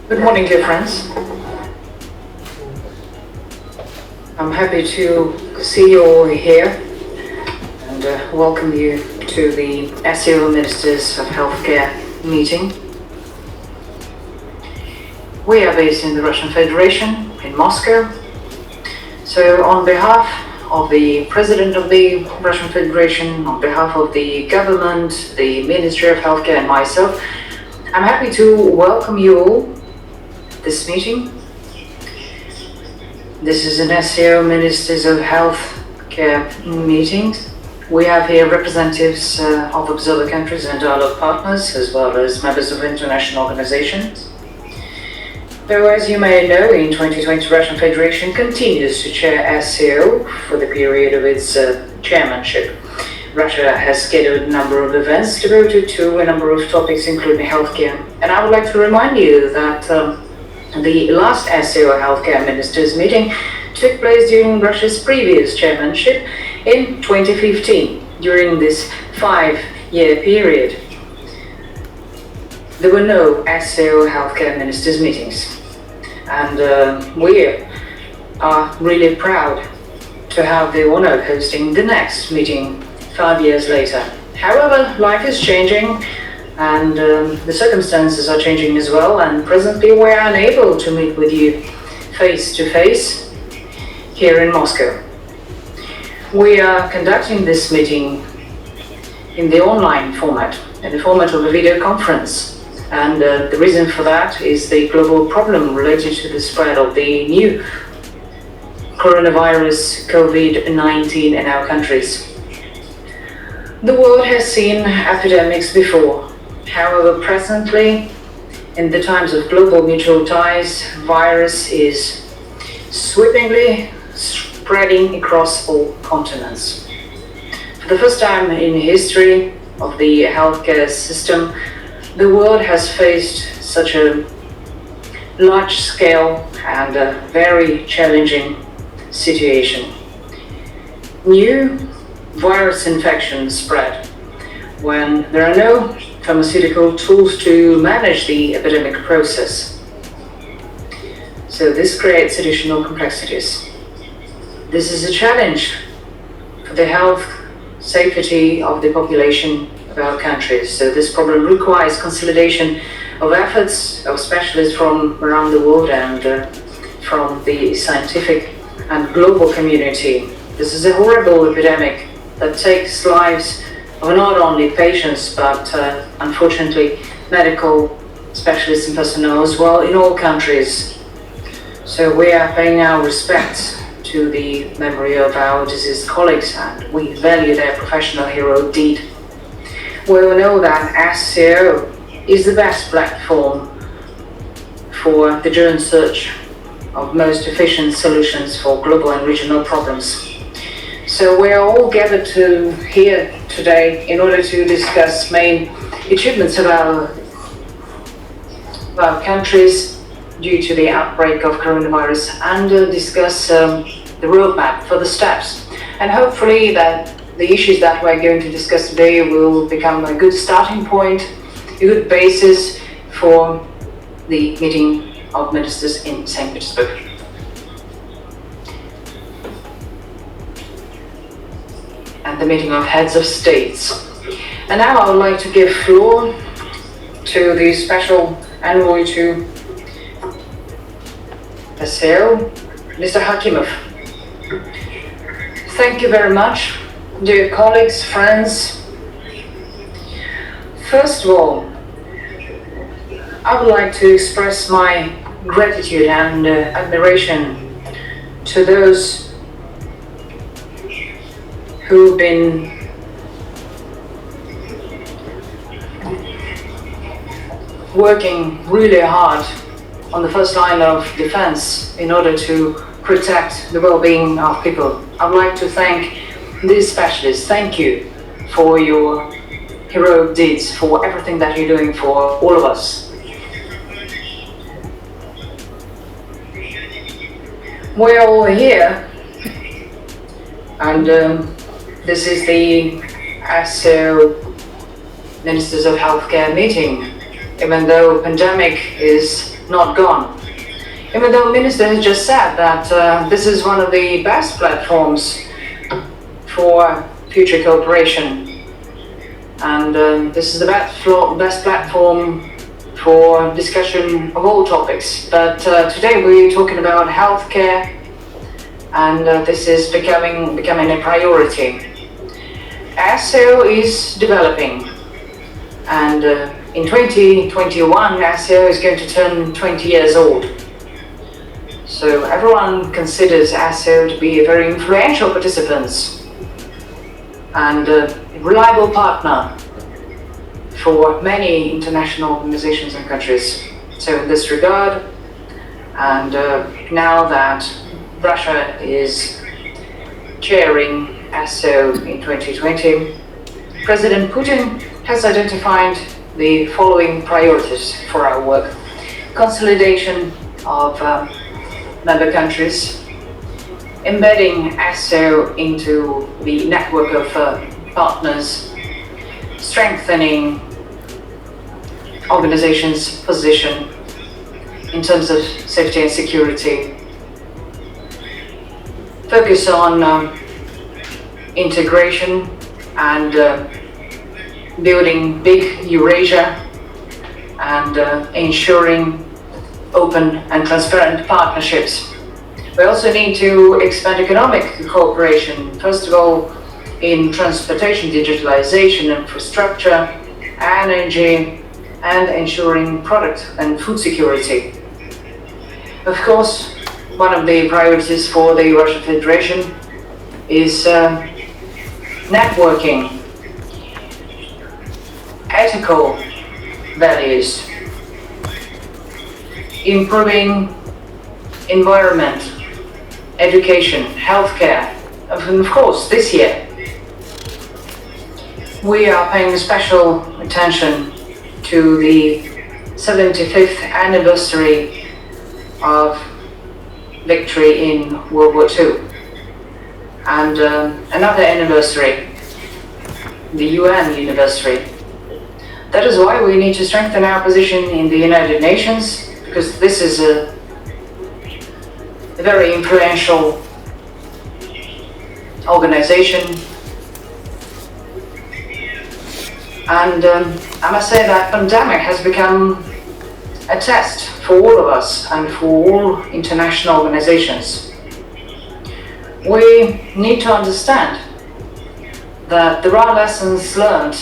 Good morning, dear friends. I'm happy to see you all here and welcome you to the SCO Ministers of Healthcare meeting. We are based in the Russian Federation in Moscow. So on behalf of the President of the Russian Federation, on behalf of the government, the Ministry of Healthcare and myself, I'm happy to welcome you all to this meeting. This is an SCO Ministers of Healthcare meeting. We have here representatives of observer countries and dialogue partners, as well as members of international organizations. Though, as you may know, in 2020, Russian Federation continues to chair SCO for the period of its chairmanship. Russia has scheduled a number of events devoted to a number of topics, including healthcare. And I would like to remind you that the last SCO Healthcare Ministers meeting took place during Russia's previous chairmanship in 2015. During this 5-year period, there were no SCO Healthcare Ministers meetings. And we are really proud to have the honor of hosting the next meeting 5 years later. However, life is changing and the circumstances are changing as well, and presently we are unable to meet with you face to face here in Moscow. We are conducting this meeting in the online format, in the format of a video conference, and the reason for that is the global problem related to the spread of the new coronavirus COVID-19 in our countries. The world has seen epidemics before. However, presently, in the times of global mutual ties, virus is sweepingly spreading across all continents. For the first time in history of the healthcare system, the world has faced such a large-scale and a very challenging situation. New virus infections spread when there are no pharmaceutical tools to manage the epidemic process. So this creates additional complexities. This is a challenge for the health safety of the population of our countries. So this problem requires consolidation of efforts of specialists from around the world and from the scientific and global community. This is a horrible epidemic that takes lives of not only patients but unfortunately medical specialists and personnel as well in all countries. So we are paying our respects to the memory of our deceased colleagues and we value their professional hero deed. We all know that SCO is the best platform for the joint search of most efficient solutions for global and regional problems. So we are all gathered here today in order to discuss main achievements of our countries due to the outbreak of coronavirus and discuss the roadmap for the steps. And hopefully that the issues that we're going to discuss today will become a good starting point, a good basis for the meeting of ministers in St. Petersburg. And the meeting of heads of states. And now I would like to give floor to the special envoy to SCO, Mr. Hakimov. Thank you very much, dear colleagues, friends. First of all, I would like to express my gratitude and admiration to those who've been working really hard on the first line of defense in order to protect the well-being of people. I would like to thank these specialists. Thank you for your heroic deeds, for everything that you're doing for all of us. We're all here and this is the SCO Ministers of Healthcare meeting. Even though pandemic is not gone. Even though the Minister has just said that this is one of the best platforms for future cooperation, and this is the best platform for discussion of all topics. But today we're talking about healthcare, and this is becoming a priority. SCO is developing, and in 2021 SCO is going to turn 20 years old. So everyone considers SCO to be a very influential participant and a reliable partner for many international organizations and countries. So in this regard, and now that Russia is chairing SCO in 2020, President Putin has identified the following priorities for our work: consolidation of member countries, embedding SCO into the network of partners, strengthening organizations' position in terms of safety and security, focus on integration and building big Eurasia, and ensuring open and transparent partnerships. We also need to expand economic cooperation, first of all in transportation, digitalization, infrastructure, energy, and ensuring product and food security. Of course, one of the priorities for the Russian Federation is networking, ethical values, improving environment, education, healthcare, and of course this year we are paying special attention to the 75th anniversary of victory in World War II, and another anniversary, the UN anniversary. That is why we need to strengthen our position in the United Nations, because this is a very influential organization. And I must say that pandemic has become a test for all of us and for all international organizations. We need to understand that there are lessons learned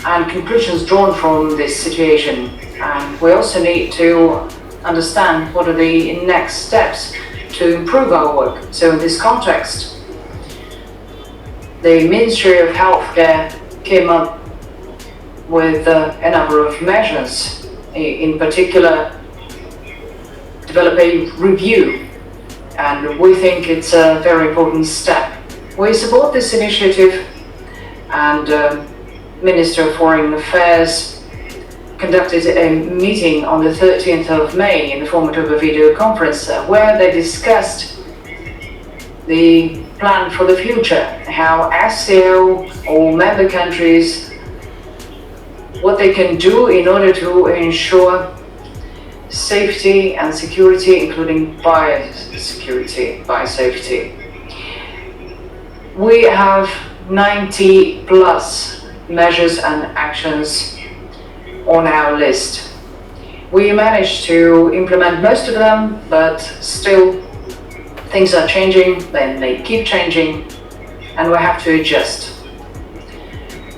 and conclusions drawn from this situation, and we also need to understand what are the next steps to improve our work. So in this context, the Ministry of Healthcare came up with a number of measures, in particular develop a review, and we think it's a very important step. We support this initiative, and Minister of Foreign Affairs conducted a meeting on the 13th of May in the format of a video conference where they discussed the plan for the future, how SCO or member countries, what they can do in order to ensure safety and security, including biosecurity, biosafety. We have 90 plus measures and actions on our list. We managed to implement most of them, but still things are changing, then they keep changing, and we have to adjust.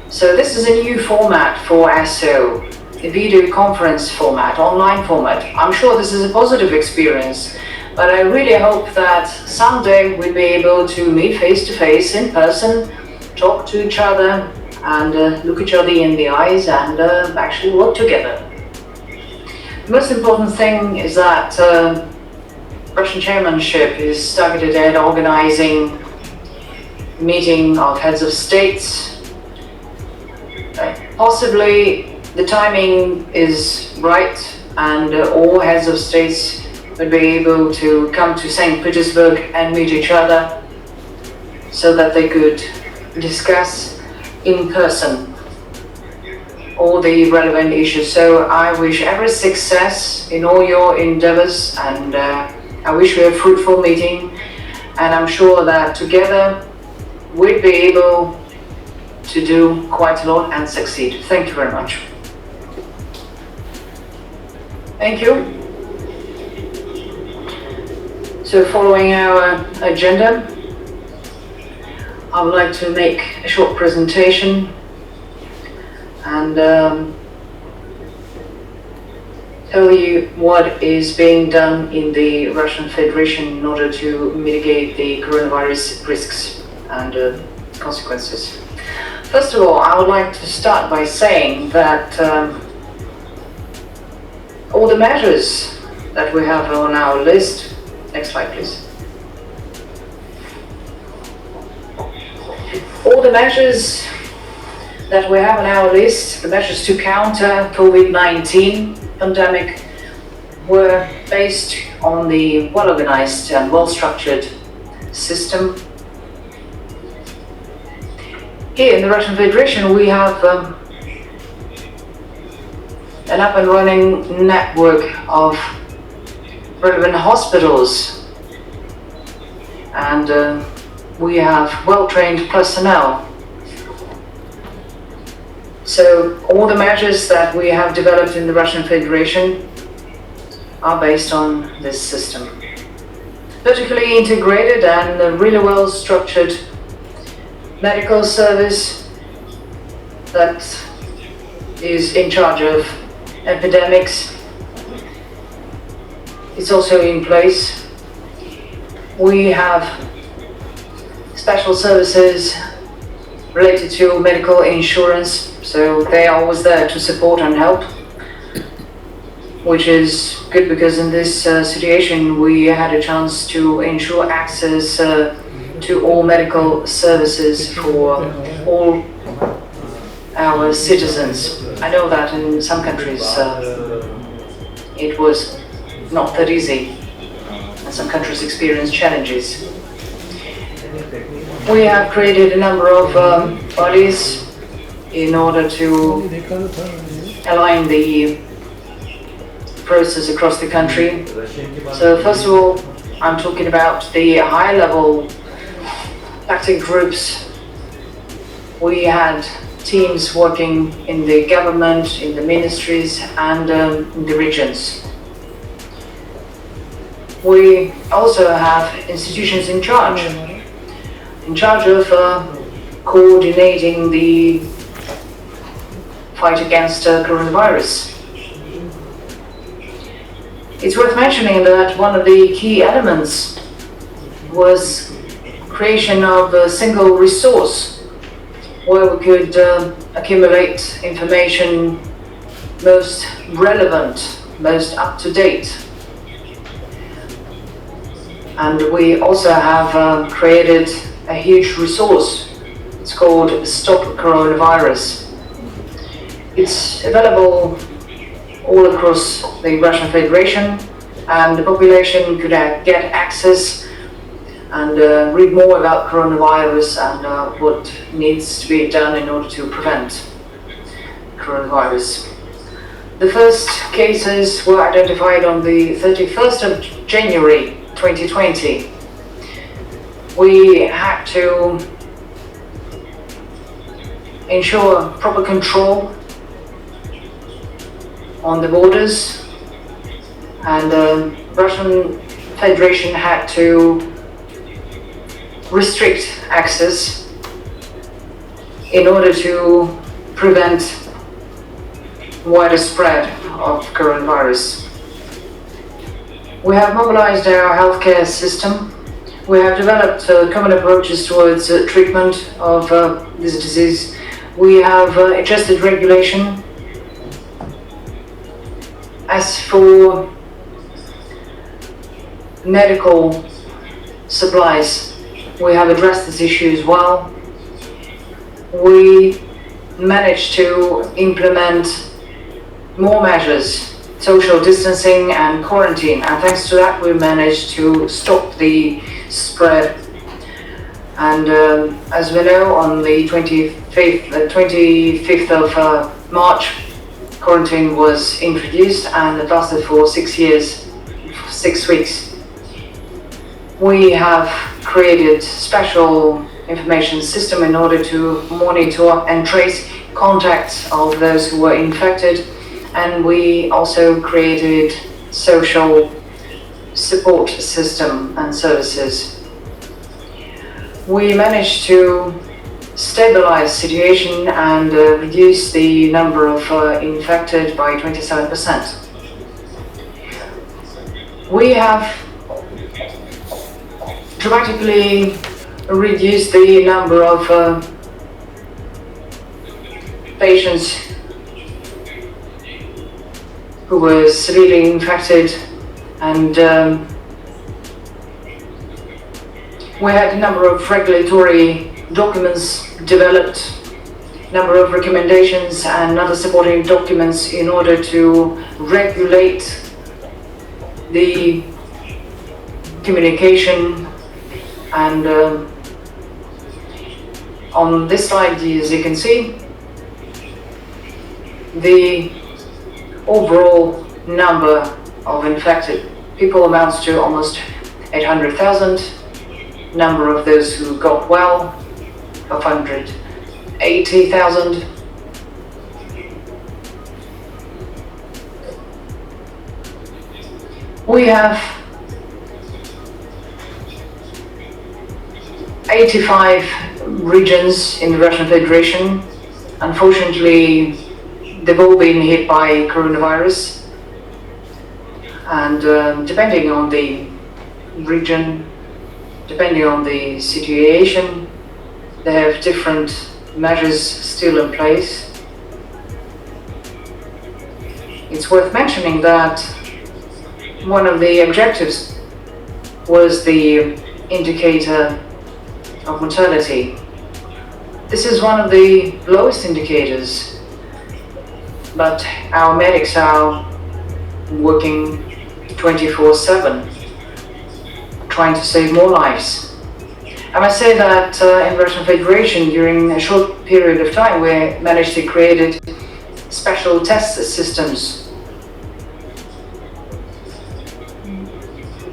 So this is a new format for SCO, a video conference format, online format. I'm sure this is a positive experience, but I really hope that someday we'll be able to meet face to face in person, talk to each other, and look each other in the eyes and actually work together. The most important thing is that Russian chairmanship is targeted at organizing a meeting of heads of states. Possibly the timing is right, and all heads of states would be able to come to St. Petersburg and meet each other so that they could discuss in person all the relevant issues. So I wish every success in all your endeavors, and I wish you a fruitful meeting, and I'm sure that together we'd be able to do quite a lot and succeed. Thank you very much. Thank you. So following our agenda, I would like to make a short presentation and tell you what is being done in the Russian Federation in order to mitigate the coronavirus risks and consequences. First of all, I would like to start by saying that all the measures that we have on our list. Next slide, please. All the measures that we have on our list, the measures to counter COVID-19 pandemic, were based on the well-organized and well-structured system. Here in the Russian Federation, we have an up and running network of relevant hospitals, and we have well-trained personnel. So all the measures that we have developed in the Russian Federation are based on this system. Vertically integrated and really well-structured medical service that is in charge of epidemics. It's also in place. We have special services related to medical insurance, so they are always there to support and help, which is good because in this situation we had a chance to ensure access to all medical services for all our citizens. I know that in some countries it was not that easy, and some countries experienced challenges. We have created a number of bodies in order to align the process across the country. So first of all, I'm talking about the high-level tactic groups. We had teams working in the government, in the ministries, and in the regions. We also have institutions in charge of coordinating the fight against coronavirus. It's worth mentioning that one of the key elements was creation of a single resource where we could accumulate information most relevant, most up-to-date. And we also have created a huge resource. It's called Stop Coronavirus. It's available all across the Russian Federation, and the population could get access and read more about coronavirus and what needs to be done in order to prevent coronavirus. The first cases were identified on the 31st of January 2020. We had to ensure proper control on the borders, and the Russian Federation had to restrict access in order to prevent wider spread of coronavirus. We have mobilized our healthcare system. We have developed common approaches towards treatment of this disease. We have adjusted regulation. As for medical supplies, we have addressed this issue as well. We managed to implement more measures, social distancing and quarantine, and thanks to that we managed to stop the spread. And as we know, on the 25th of March, quarantine was introduced and it lasted for 6 years, 6 weeks. We have created special information system in order to monitor and trace contacts of those who were infected, and we also created social support system and services. We managed to stabilize situation and reduce the number of infected by 27%. We have dramatically reduced the number of patients who were severely infected, and we had a number of regulatory documents developed, number of recommendations and other supporting documents in order to regulate the communication. And on this slide, as you can see, the overall number of infected people amounts to almost 800,000. Number of those who got well, 580,000. We have 85 regions in the Russian Federation. Unfortunately, they've all been hit by coronavirus, and depending on the region, depending on the situation, they have different measures still in place. It's worth mentioning that one of the objectives was the indicator of mortality. This is one of the lowest indicators, but our medics are working 24/7, trying to save more lives. I must say that in Russian Federation, during a short period of time, we managed to create special test systems.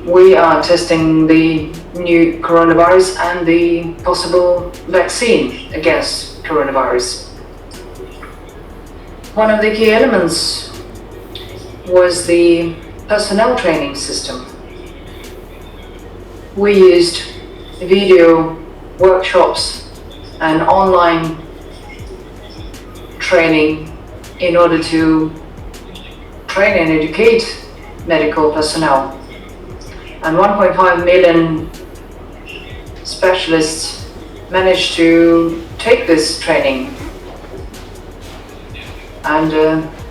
We are testing the new coronavirus and the possible vaccine against coronavirus. One of the key elements was the personnel training system. We used video workshops and online training in order to train and educate medical personnel. And 1.5 million specialists managed to take this training, and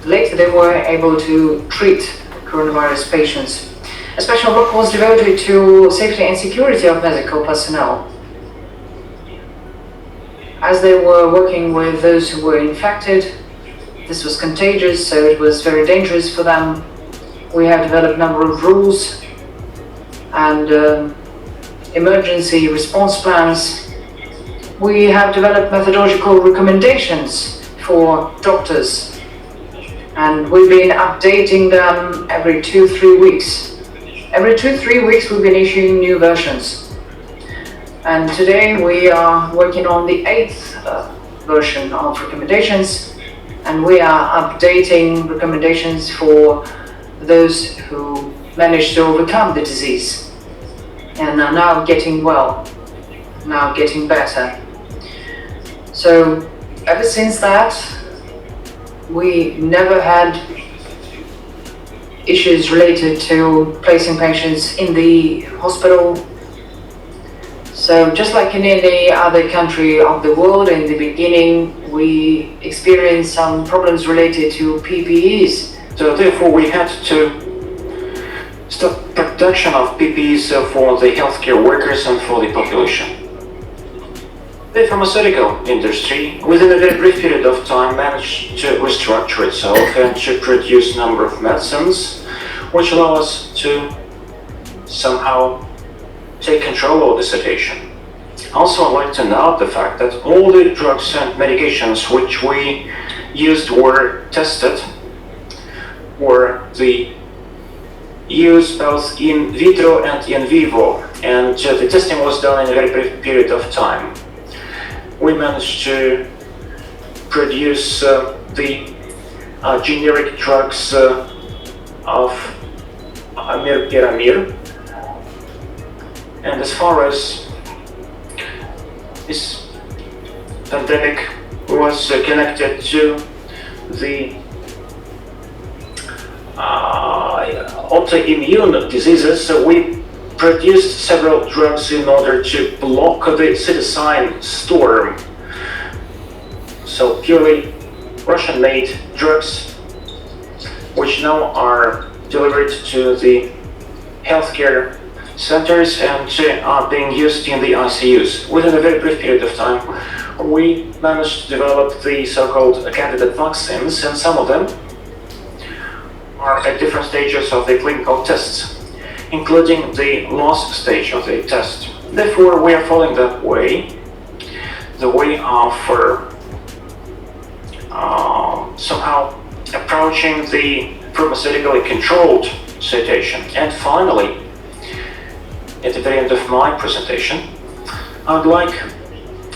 later they were able to treat coronavirus patients. A special block was devoted to safety and security of medical personnel. As they were working with those who were infected, this was contagious, so it was very dangerous for them. We have developed a number of rules and emergency response plans. We have developed methodological recommendations for doctors, and we've been updating them every 2-3 weeks. Every 2-3 weeks we've been issuing new versions. And today we are working on the 8th version of recommendations, and we are updating recommendations for those who managed to overcome the disease and are now getting well, now getting better. So ever since that, we never had issues related to placing patients in the hospital. So just like in any other country of the world, in the beginning we experienced some problems related to PPEs. So therefore we had to stop production of PPEs for the healthcare workers and for the population. The pharmaceutical industry, within a very brief period of time, managed to restructure itself and to produce a number of medicines which allow us to somehow take control of the situation. Also, I'd like to note the fact that all the drugs and medications which we used were tested were the use both in vitro and in vivo, and the testing was done in a very brief period of time. We managed to produce the generic drugs of Amir, and as far as this pandemic was connected to the autoimmune diseases, we produced several drugs in order to block the cytokine storm. So purely Russian-made drugs, which now are delivered to the healthcare centers and are being used in the ICUs. Within a very brief period of time, we managed to develop the so-called candidate vaccines, and some of them are at different stages of the clinical tests, including the last stage of the test. Therefore, we are following that way, the way of somehow approaching the pharmaceutically controlled situation. And finally, at the very end of my presentation, I'd like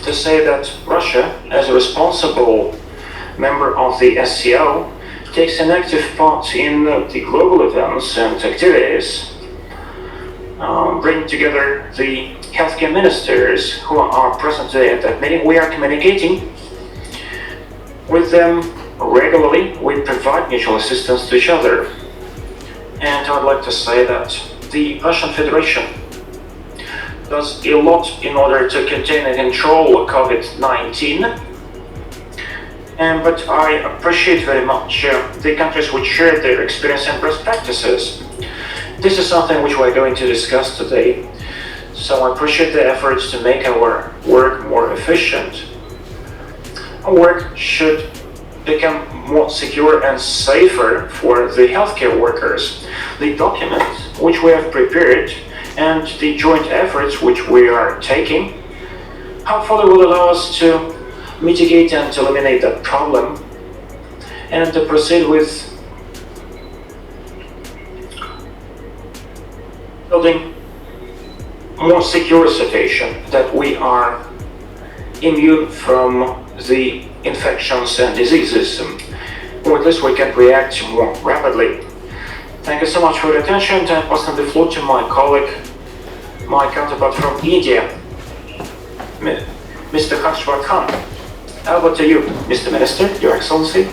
to say that Russia, as a responsible member of the SCO, takes an active part in the global events and activities, bringing together the healthcare ministers who are present today at that meeting. We are communicating with them regularly. We provide mutual assistance to each other. And I'd like to say that the Russian Federation does a lot in order to contain and control COVID-19. But I appreciate very much the countries which share their experience and best practices. This is something which we're going to discuss today. So I appreciate the efforts to make our work more efficient. Our work should become more secure and safer for the healthcare workers. The documents which we have prepared and the joint efforts which we are taking hopefully will allow us to mitigate and eliminate that problem and to proceed with building more secure situation, that we are immune from the infections and diseases. With this we can react more rapidly. Thank you so much for your attention, and I pass on the floor to my colleague, my counterpart from India, Mr. Vardhan. Over to you, Mr. Minister, Your Excellency.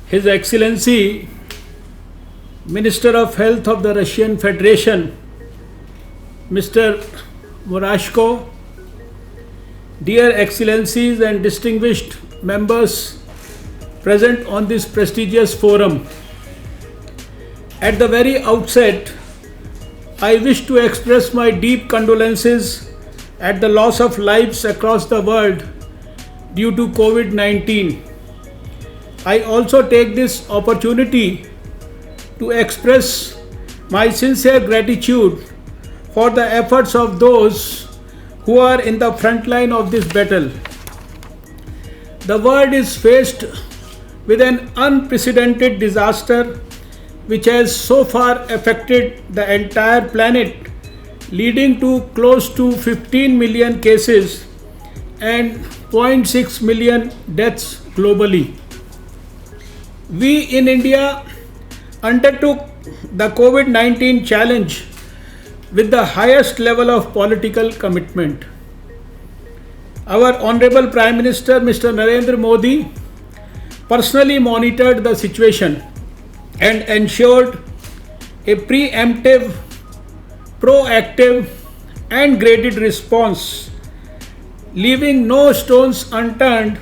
His Excellency, Minister of Health of the Russian Federation, Mr. Vorashko, dear Excellencies and distinguished members present on this prestigious forum. At the very outset, I wish to express my deep condolences at the loss of lives across the world due to COVID-19. I also take this opportunity to express my sincere gratitude for the efforts of those who are in the front line of this battle. The world is faced with an unprecedented disaster which has so far affected the entire planet, leading to close to 15 million cases and 0.6 million deaths globally. We in India undertook the COVID-19 challenge with the highest level of political commitment. Our Honorable Prime Minister Mr. Narendra Modi personally monitored the situation and ensured a preemptive, proactive and graded response, leaving no stones unturned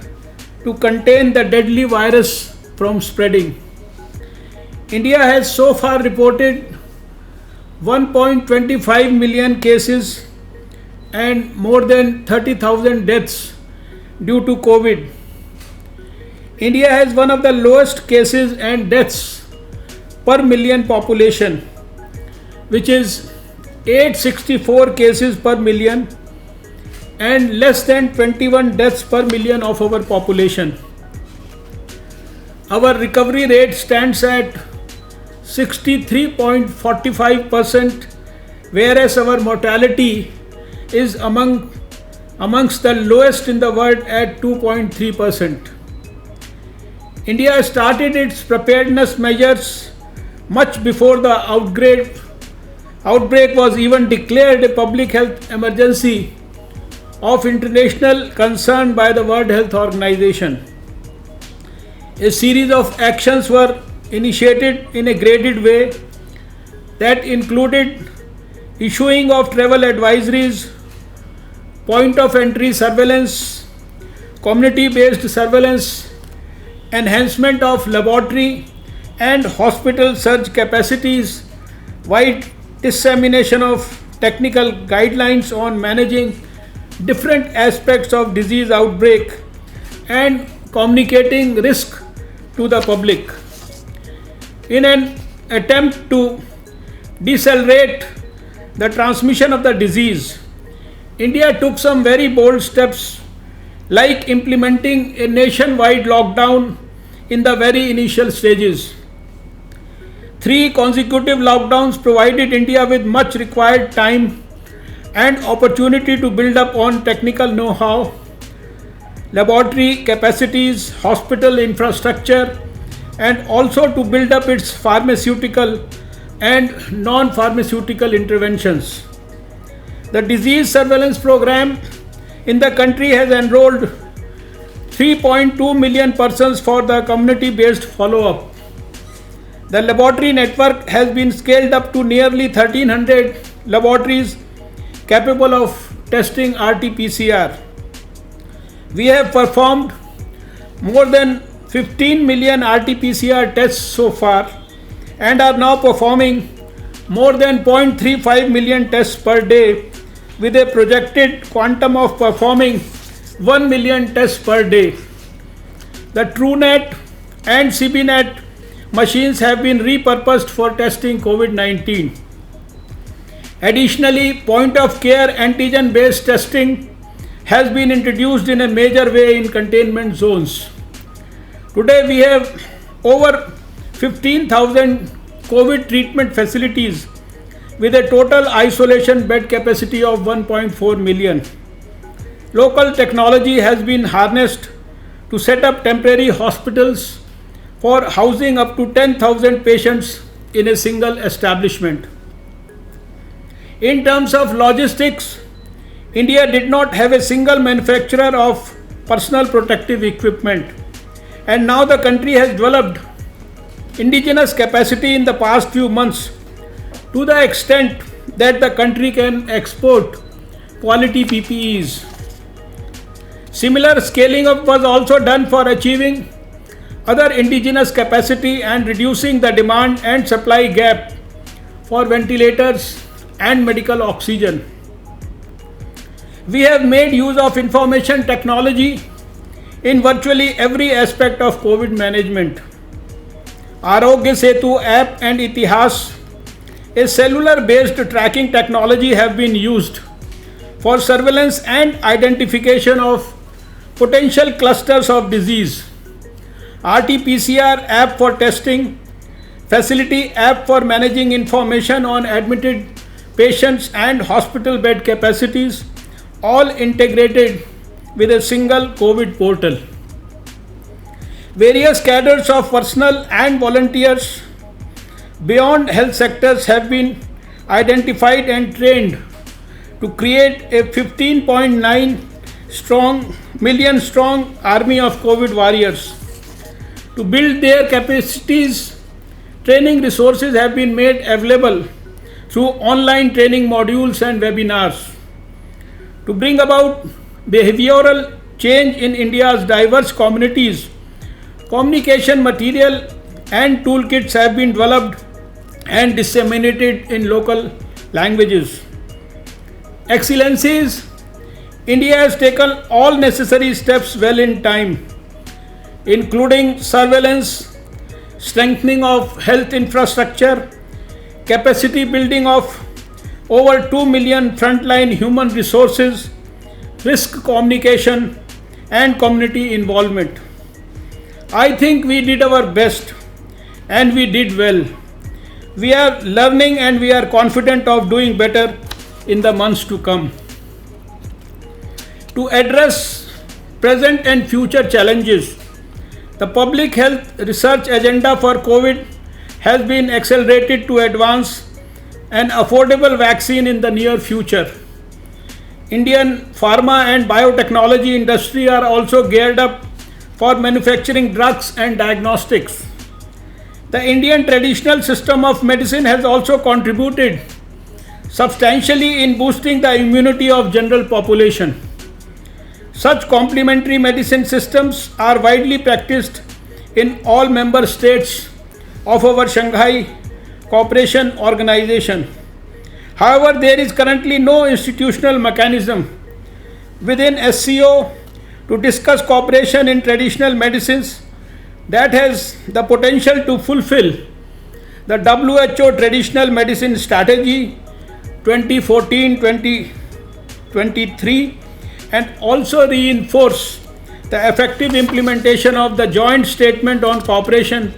to contain the deadly virus from spreading. India has so far reported 1.25 million cases and more than 30,000 deaths due to COVID. India has one of the lowest cases and deaths per million population, which is 864 cases per million and less than 21 deaths per million of our population. Our recovery rate stands at 63.45%, whereas our mortality is amongst the lowest in the world at 2.3%. India started its preparedness measures much before the outbreak was even declared a public health emergency of international concern by the World Health Organization. A series of actions were initiated in a graded way that included issuing of travel advisories, point of entry surveillance, community-based surveillance, enhancement of laboratory and hospital surge capacities, wide dissemination of technical guidelines on managing different aspects of disease outbreak, and communicating risk to the public. In an attempt to decelerate the transmission of the disease, India took some very bold steps, like implementing a nationwide lockdown in the very initial stages. 3 consecutive lockdowns provided India with much required time and opportunity to build up on technical know-how, laboratory capacities, hospital infrastructure, and also to build up its pharmaceutical and non-pharmaceutical interventions. The disease surveillance program in the country has enrolled 3.2 million persons for the community-based follow-up. The laboratory network has been scaled up to nearly 1300 laboratories capable of testing RT-PCR. We have performed more than 15 million RT-PCR tests so far and are now performing more than 0.35 million tests per day, with a projected quantum of performing 1 million tests per day. The TrueNet and CBNet machines have been repurposed for testing COVID-19. Additionally, point of care antigen based testing has been introduced in a major way in containment zones. Today we have over 15,000 COVID treatment facilities with a total isolation bed capacity of 1.4 million. Local technology has been harnessed to set up temporary hospitals for housing up to 10,000 patients in a single establishment. In terms of logistics, India did not have a single manufacturer of personal protective equipment, and now the country has developed indigenous capacity in the past few months to the extent that the country can export quality PPEs. Similar scaling up was also done for achieving other indigenous capacity and reducing the demand and supply gap for ventilators and medical oxygen. We have made use of information technology in virtually every aspect of COVID management. Arogya Setu app and Itihas, a cellular-based tracking technology, have been used for surveillance and identification of potential clusters of disease. RT-PCR app for testing, facility app for managing information on admitted patients and hospital bed capacities, all integrated with a single COVID portal. Various cadres of personnel and volunteers beyond health sectors have been identified and trained to create a 15.9 million strong army of COVID warriors. To build their capacities, training resources have been made available through online training modules and webinars. To bring about behavioral change in India's diverse communities, communication material and toolkits have been developed and disseminated in local languages. Excellencies, India has taken all necessary steps well in time, including surveillance, strengthening of health infrastructure, capacity building of over 2 million frontline human resources, risk communication, and community involvement. I think we did our best and we did well. We are learning and we are confident of doing better in the months to come. To address present and future challenges, the public health research agenda for COVID has been accelerated to advance an affordable vaccine in the near future. Indian pharma and biotechnology industry are also geared up for manufacturing drugs and diagnostics. The Indian traditional system of medicine has also contributed substantially in boosting the immunity of general population. Such complementary medicine systems are widely practiced in all member states of our Shanghai Cooperation Organization. However, there is currently no institutional mechanism within SCO to discuss cooperation in traditional medicines that has the potential to fulfill the WHO Traditional Medicine Strategy 2014-2023 and also reinforce the effective implementation of the joint statement on cooperation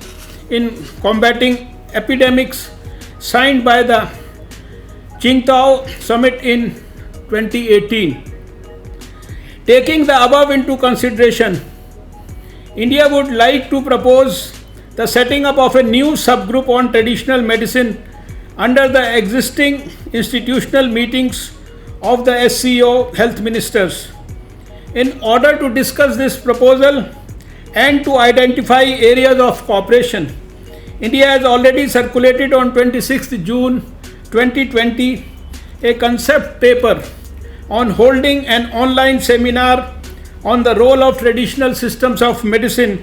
in combating epidemics signed by the Qingdao Summit in 2018. Taking the above into consideration, India would like to propose the setting up of a new subgroup on traditional medicine under the existing institutional meetings of the SCO health ministers. In order to discuss this proposal and to identify areas of cooperation, India has already circulated on 26th June 2020 a concept paper on holding an online seminar on the role of traditional systems of medicine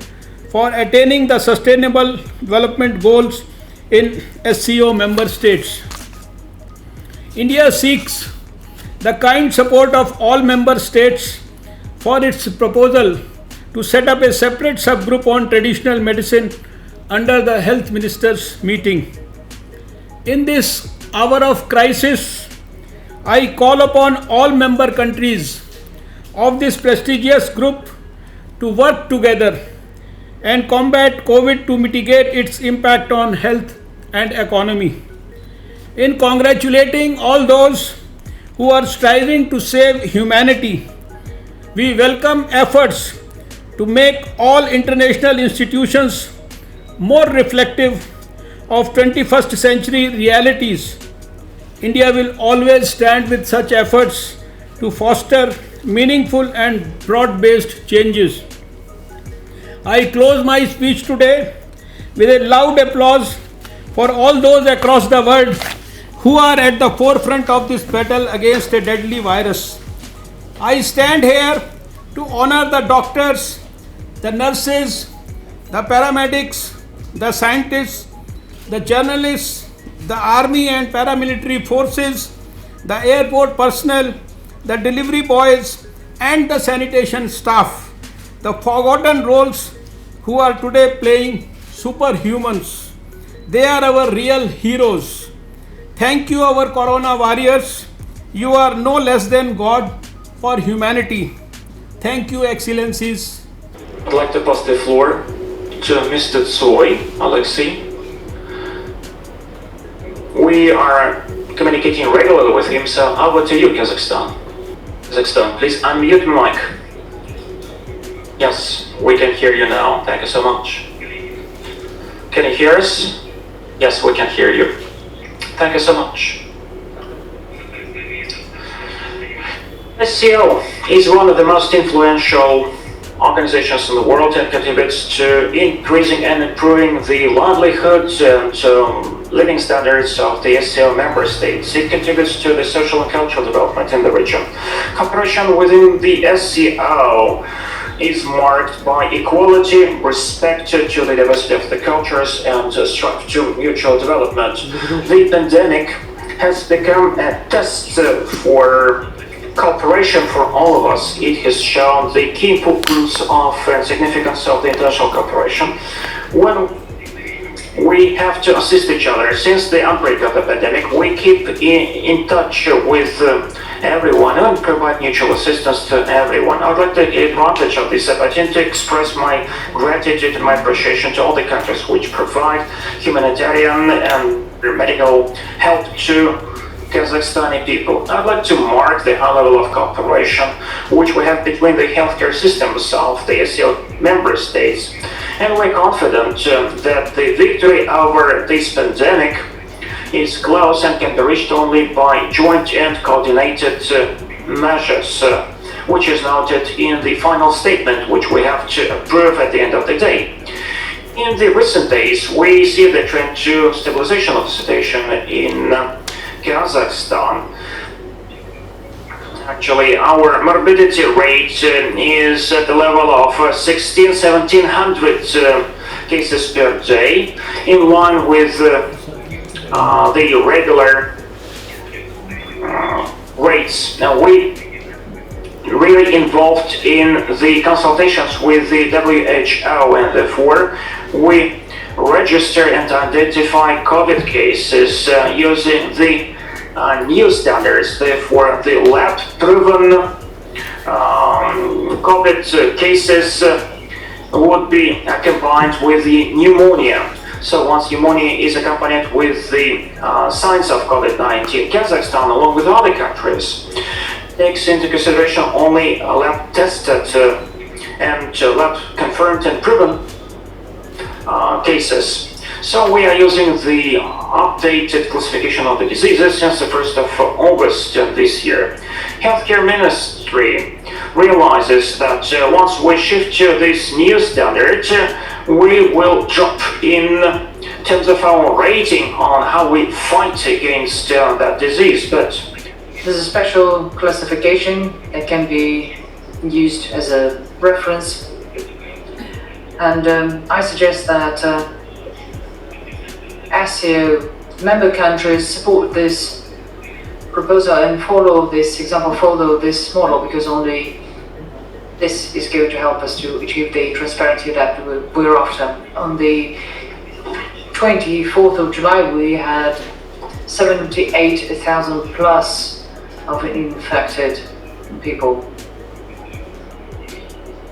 for attaining the sustainable development goals in SCO member states. India seeks the kind support of all member states for its proposal to set up a separate subgroup on traditional medicine under the health ministers meeting. In this hour of crisis, I call upon all member countries of this prestigious group to work together and combat COVID to mitigate its impact on health and economy. In congratulating all those who are striving to save humanity, we welcome efforts to make all international institutions more reflective of 21st century realities. India will always stand with such efforts to foster meaningful and broad-based changes. I close my speech today with a loud applause for all those across the world who are at the forefront of this battle against a deadly virus. I stand here to honor the doctors, the nurses, the paramedics, the scientists, the journalists, the army and paramilitary forces, the airport personnel, the delivery boys and the sanitation staff, the forgotten roles who are today playing superhumans. They are our real heroes. Thank you, our corona warriors. You are no less than God for humanity. Thank you, Excellencies. I'd like to pass the floor to Mr. Tsoi Alexei. We are communicating regularly with him, so over to you, Kazakhstan. Kazakhstan, please unmute your mic. Yes, we can hear you now. Thank you so much. Can you hear us? Yes, we can hear you. Thank you so much. SCO is one of the most influential organizations in the world and contributes to increasing and improving the livelihoods and living standards of the SCO member states. It contributes to the social and cultural development in the region. Cooperation within the SCO is marked by equality, respect to the diversity of the cultures, and strive to mutual development. The pandemic has become a test for cooperation for all of us. It has shown the key importance of and significance of the international cooperation. When We have to assist each other. Since the outbreak of the pandemic, we keep in touch with everyone and provide mutual assistance to everyone. I would like to take advantage of this opportunity to express my gratitude and my appreciation to all the countries which provide humanitarian and medical help to Kazakhstani people. I'd like to mark the high level of cooperation which we have between the healthcare systems of the SCO member states. And we're confident that the victory over this pandemic is close and can be reached only by joint and coordinated measures, which is noted in the final statement which we have to approve at the end of the day. In the recent days, we see the trend to stabilization of the situation in Kazakhstan. Actually, our morbidity rate is at the level of 1700 cases per day, in line with the regular rates. Now, we really involved in the consultations with the WHO, and therefore we register and identify COVID cases using the new standards. Therefore, the lab-proven COVID cases would be combined with the pneumonia. So once pneumonia is accompanied with the signs of COVID-19, Kazakhstan, along with other countries, takes into consideration only lab-tested and lab-confirmed and proven cases. So we are using the updated classification of the diseases since the 1st of August this year. Healthcare Ministry realizes that once we shift to this new standard, we will drop in terms of our rating on how we fight against that disease. But there's a special classification that can be used as a reference, and I suggest that SCO member countries support this proposal and follow this example, follow this model, because only this is going to help us to achieve the transparency that we're after. On the 24th of July, we had 78,000 plus of infected people.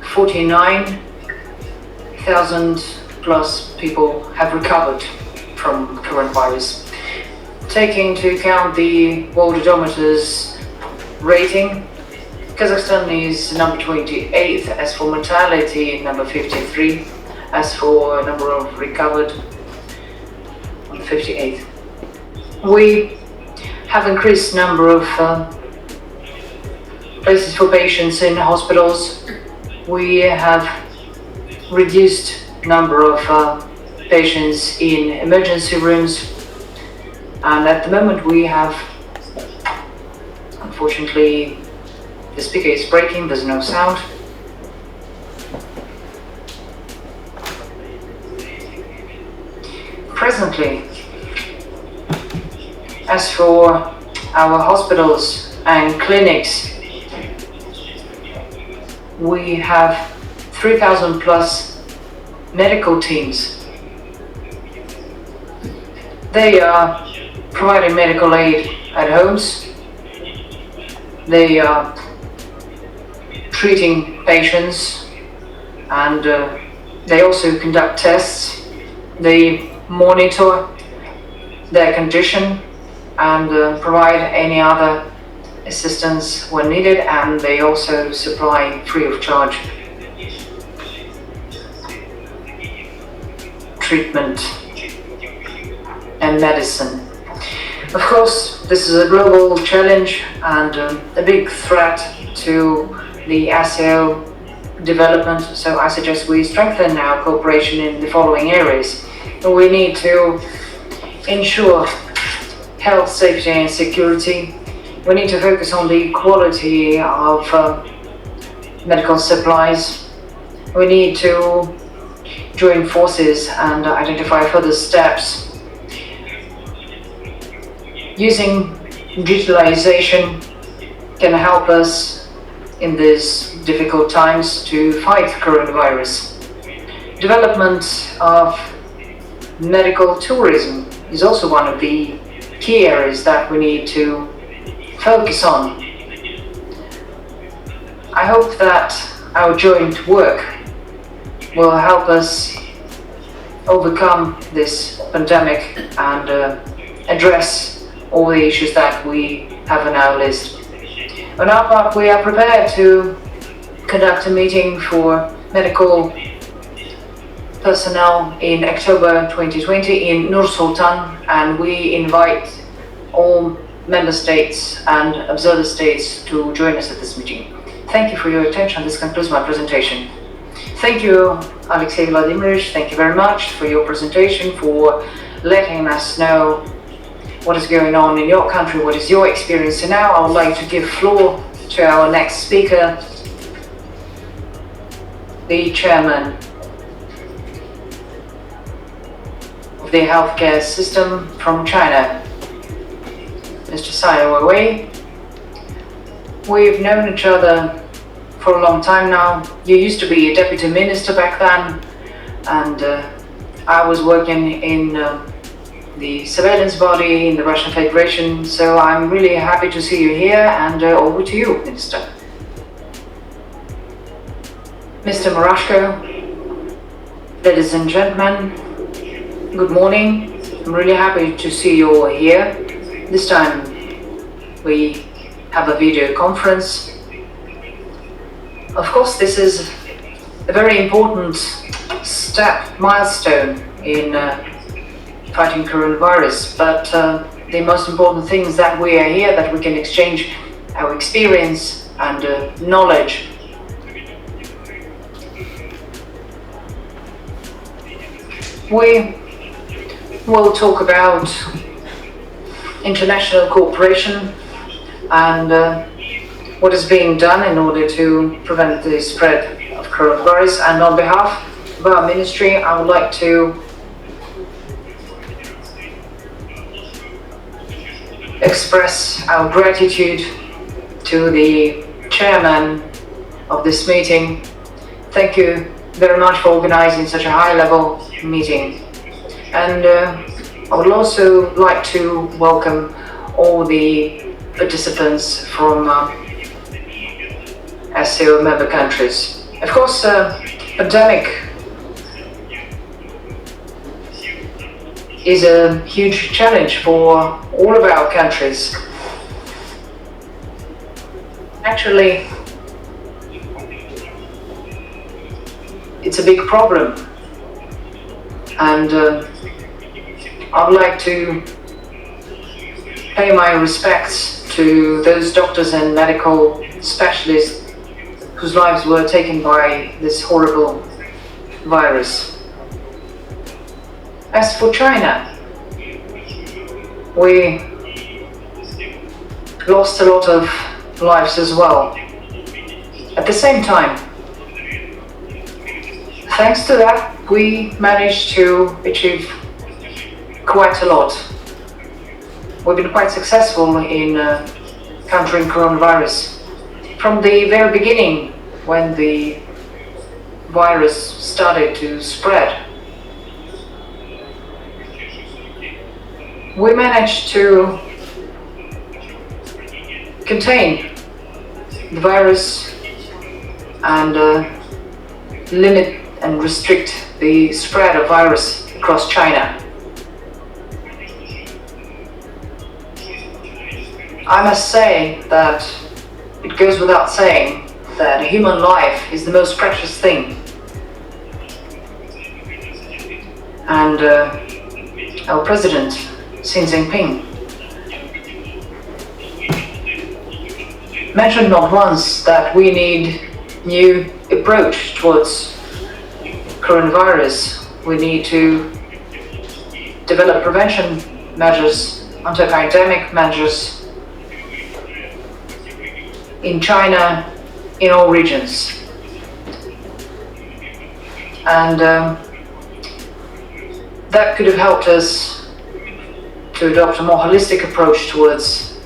49,000 plus people have recovered from coronavirus. Taking into account the World Odometer's rating, Kazakhstan is number 28th, as for mortality, number 53, as for number of recovered, on 58th. We have increased number of places for patients in hospitals. We have reduced number of patients in emergency rooms, and at the moment we have, unfortunately, the speaker is breaking, there's no sound. Presently, as for our hospitals and clinics, we have 3,000 plus medical teams. They are providing medical aid at homes. They are treating patients, and they also conduct tests. They monitor their condition and provide any other assistance when needed, and they also supply free of charge treatment and medicine. Of course, this is a global challenge and a big threat to the SCO development, so I suggest we strengthen our cooperation in the following areas. We need to ensure health, safety and security. We need to focus on the quality of medical supplies. We need to join forces and identify further steps. Using digitalization can help us in these difficult times to fight coronavirus. Development of medical tourism is also one of the key areas that we need to focus on. I hope that our joint work will help us overcome this pandemic and address all the issues that we have on our list. On our part, we are prepared to conduct a meeting for medical personnel in October 2020 in Nur-Sultan, and we invite all member states and observer states to join us at this meeting. Thank you for your attention. This concludes my presentation. Thank you, Alexey Vladimirovich. Thank you very much for your presentation, for letting us know what is going on in your country, what is your experience. And now I would like to give floor to our next speaker, the chairman of the healthcare system from China, Mr. Saiyo Wei. We've known each other for a long time now. You used to be a deputy minister back then, and I was working in the surveillance body in the Russian Federation, so I'm really happy to see you here, and over to you, Minister. Mr. Murashko, ladies and gentlemen, good morning. I'm really happy to see you all here. This time we have a video conference. Of course, this is a very important milestone in fighting coronavirus, but the most important thing is that we are here, that we can exchange our experience and knowledge. We will talk about international cooperation and what is being done in order to prevent the spread of coronavirus. And on behalf of our ministry, I would like to express our gratitude to the chairman of this meeting. Thank you very much for organizing such a high-level meeting. And I would also like to welcome all the participants from SCO member countries. Of course, pandemic is a huge challenge for all of our countries. Actually, it's a big problem, and I'd like to pay my respects to those doctors and medical specialists whose lives were taken by this horrible virus. As for China, we lost a lot of lives as well. At the same time, thanks to that, we managed to achieve quite a lot. We've been quite successful in countering coronavirus. From the very beginning, when the virus started to spread, we managed to contain the virus and limit and restrict the spread of virus across China. I must say that it goes without saying that a human life is the most precious thing. And our president, Xi Jinping, mentioned not once that we need new approach towards coronavirus. We need to develop prevention measures, anti-pandemic measures in China, in all regions. And that could have helped us to adopt a more holistic approach towards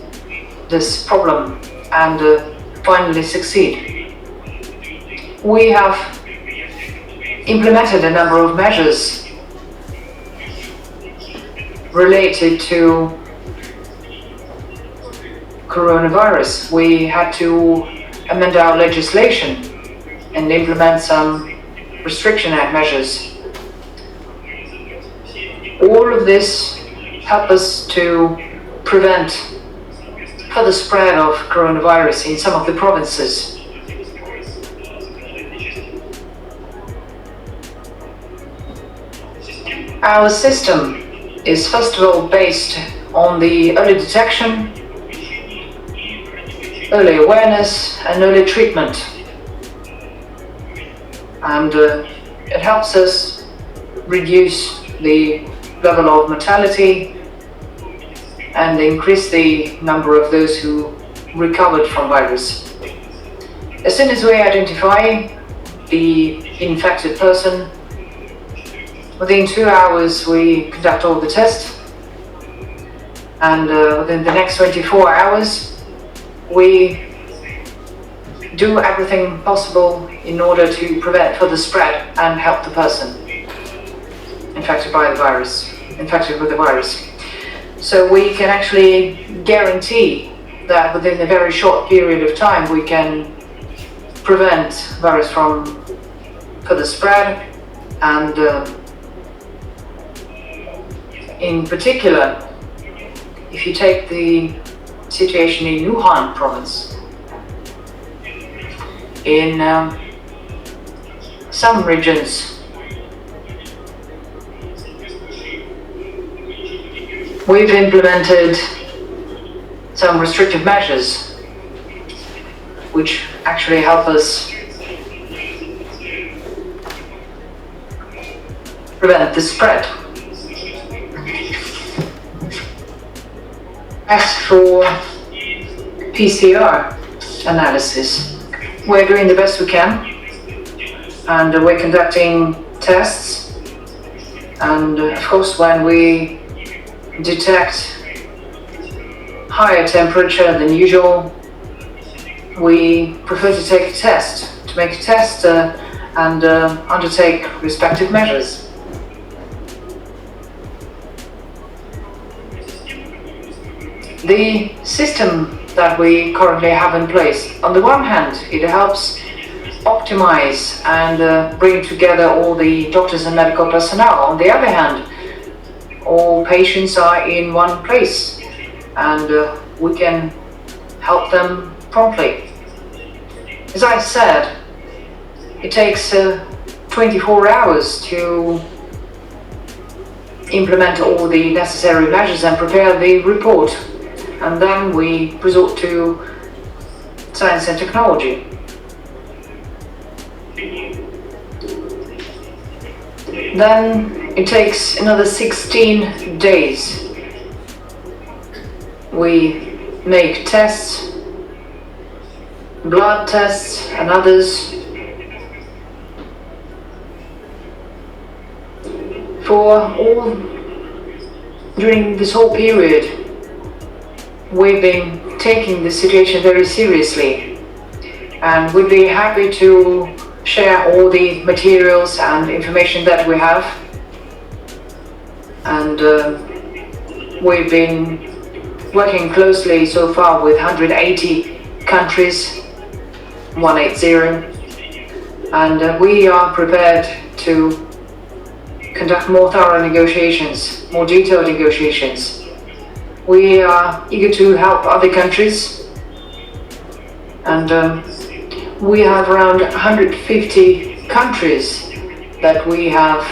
this problem and finally succeed. We have implemented a number of measures related to coronavirus. We had to amend our legislation and implement some restriction act measures. All of this helped us to prevent further spread of coronavirus in some of the provinces. Our system is first of all based on the early detection, early awareness and early treatment. And it helps us reduce the level of mortality and increase the number of those who recovered from virus. As soon as we identify the infected person, within 2 hours we conduct all the tests, and within the next 24 hours we do everything possible in order to prevent further spread and help the person infected with the virus. So we can actually guarantee that within a very short period of time we can prevent virus from further spread. And in particular, if you take the situation in Wuhan province, in some regions we've implemented some restrictive measures which actually help us prevent the spread. As for PCR analysis, we're doing the best we can, and we're conducting tests, and of course when we detect higher temperature than usual, we prefer to make a test and undertake respective measures. The system that we currently have in place, on the one hand, it helps optimize and bring together all the doctors and medical personnel. On the other hand, all patients are in one place and we can help them promptly. As I said, it takes 24 hours to implement all the necessary measures and prepare the report, and then we resort to science and technology. Then it takes another 16 days. We make tests, blood tests and others. During this whole period, we've been taking the situation very seriously, and we'd be happy to share all the materials and information that we have. And we've been working closely so far with 180 countries, 180, and we are prepared to conduct more thorough negotiations, more detailed negotiations. We are eager to help other countries, and we have around 150 countries that we have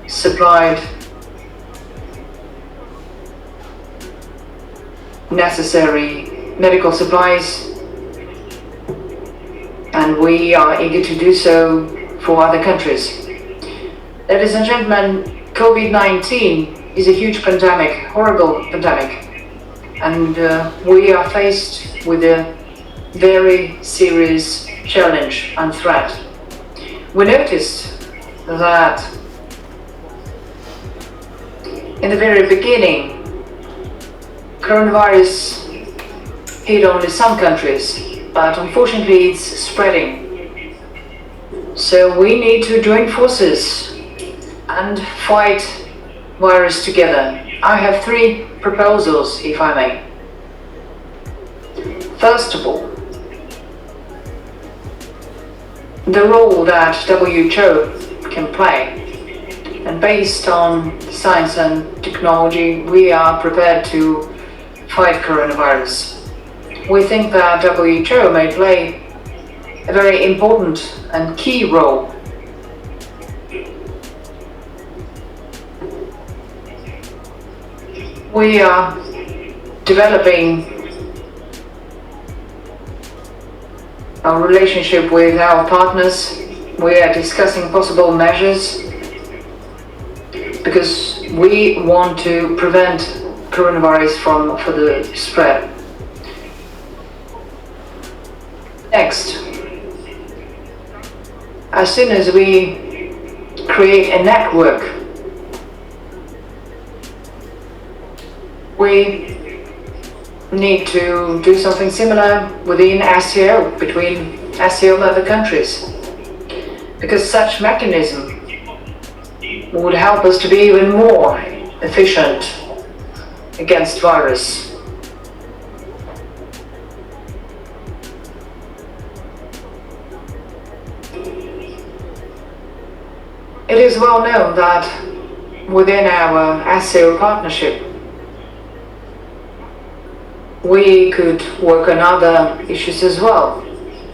supplied necessary medical supplies, and we are eager to do so for other countries. Ladies and gentlemen, COVID-19 is a huge pandemic, horrible pandemic, and we are faced with a very serious challenge and threat. We noticed that in the very beginning, coronavirus hit only some countries, but unfortunately it's spreading. So we need to join forces and fight virus together. I have three proposals, if I may. First of all, the role that WHO can play, and based on science and technology, we are prepared to fight coronavirus. We think that WHO may play a very important and key role. We are developing our relationship with our partners. We are discussing possible measures because we want to prevent coronavirus from further spread. Next, as soon as we create a network, we need to do something similar within SCO, between SCO member countries, because such mechanism would help us to be even more efficient against virus. It is well known that within our SCO partnership, we could work on other issues as well,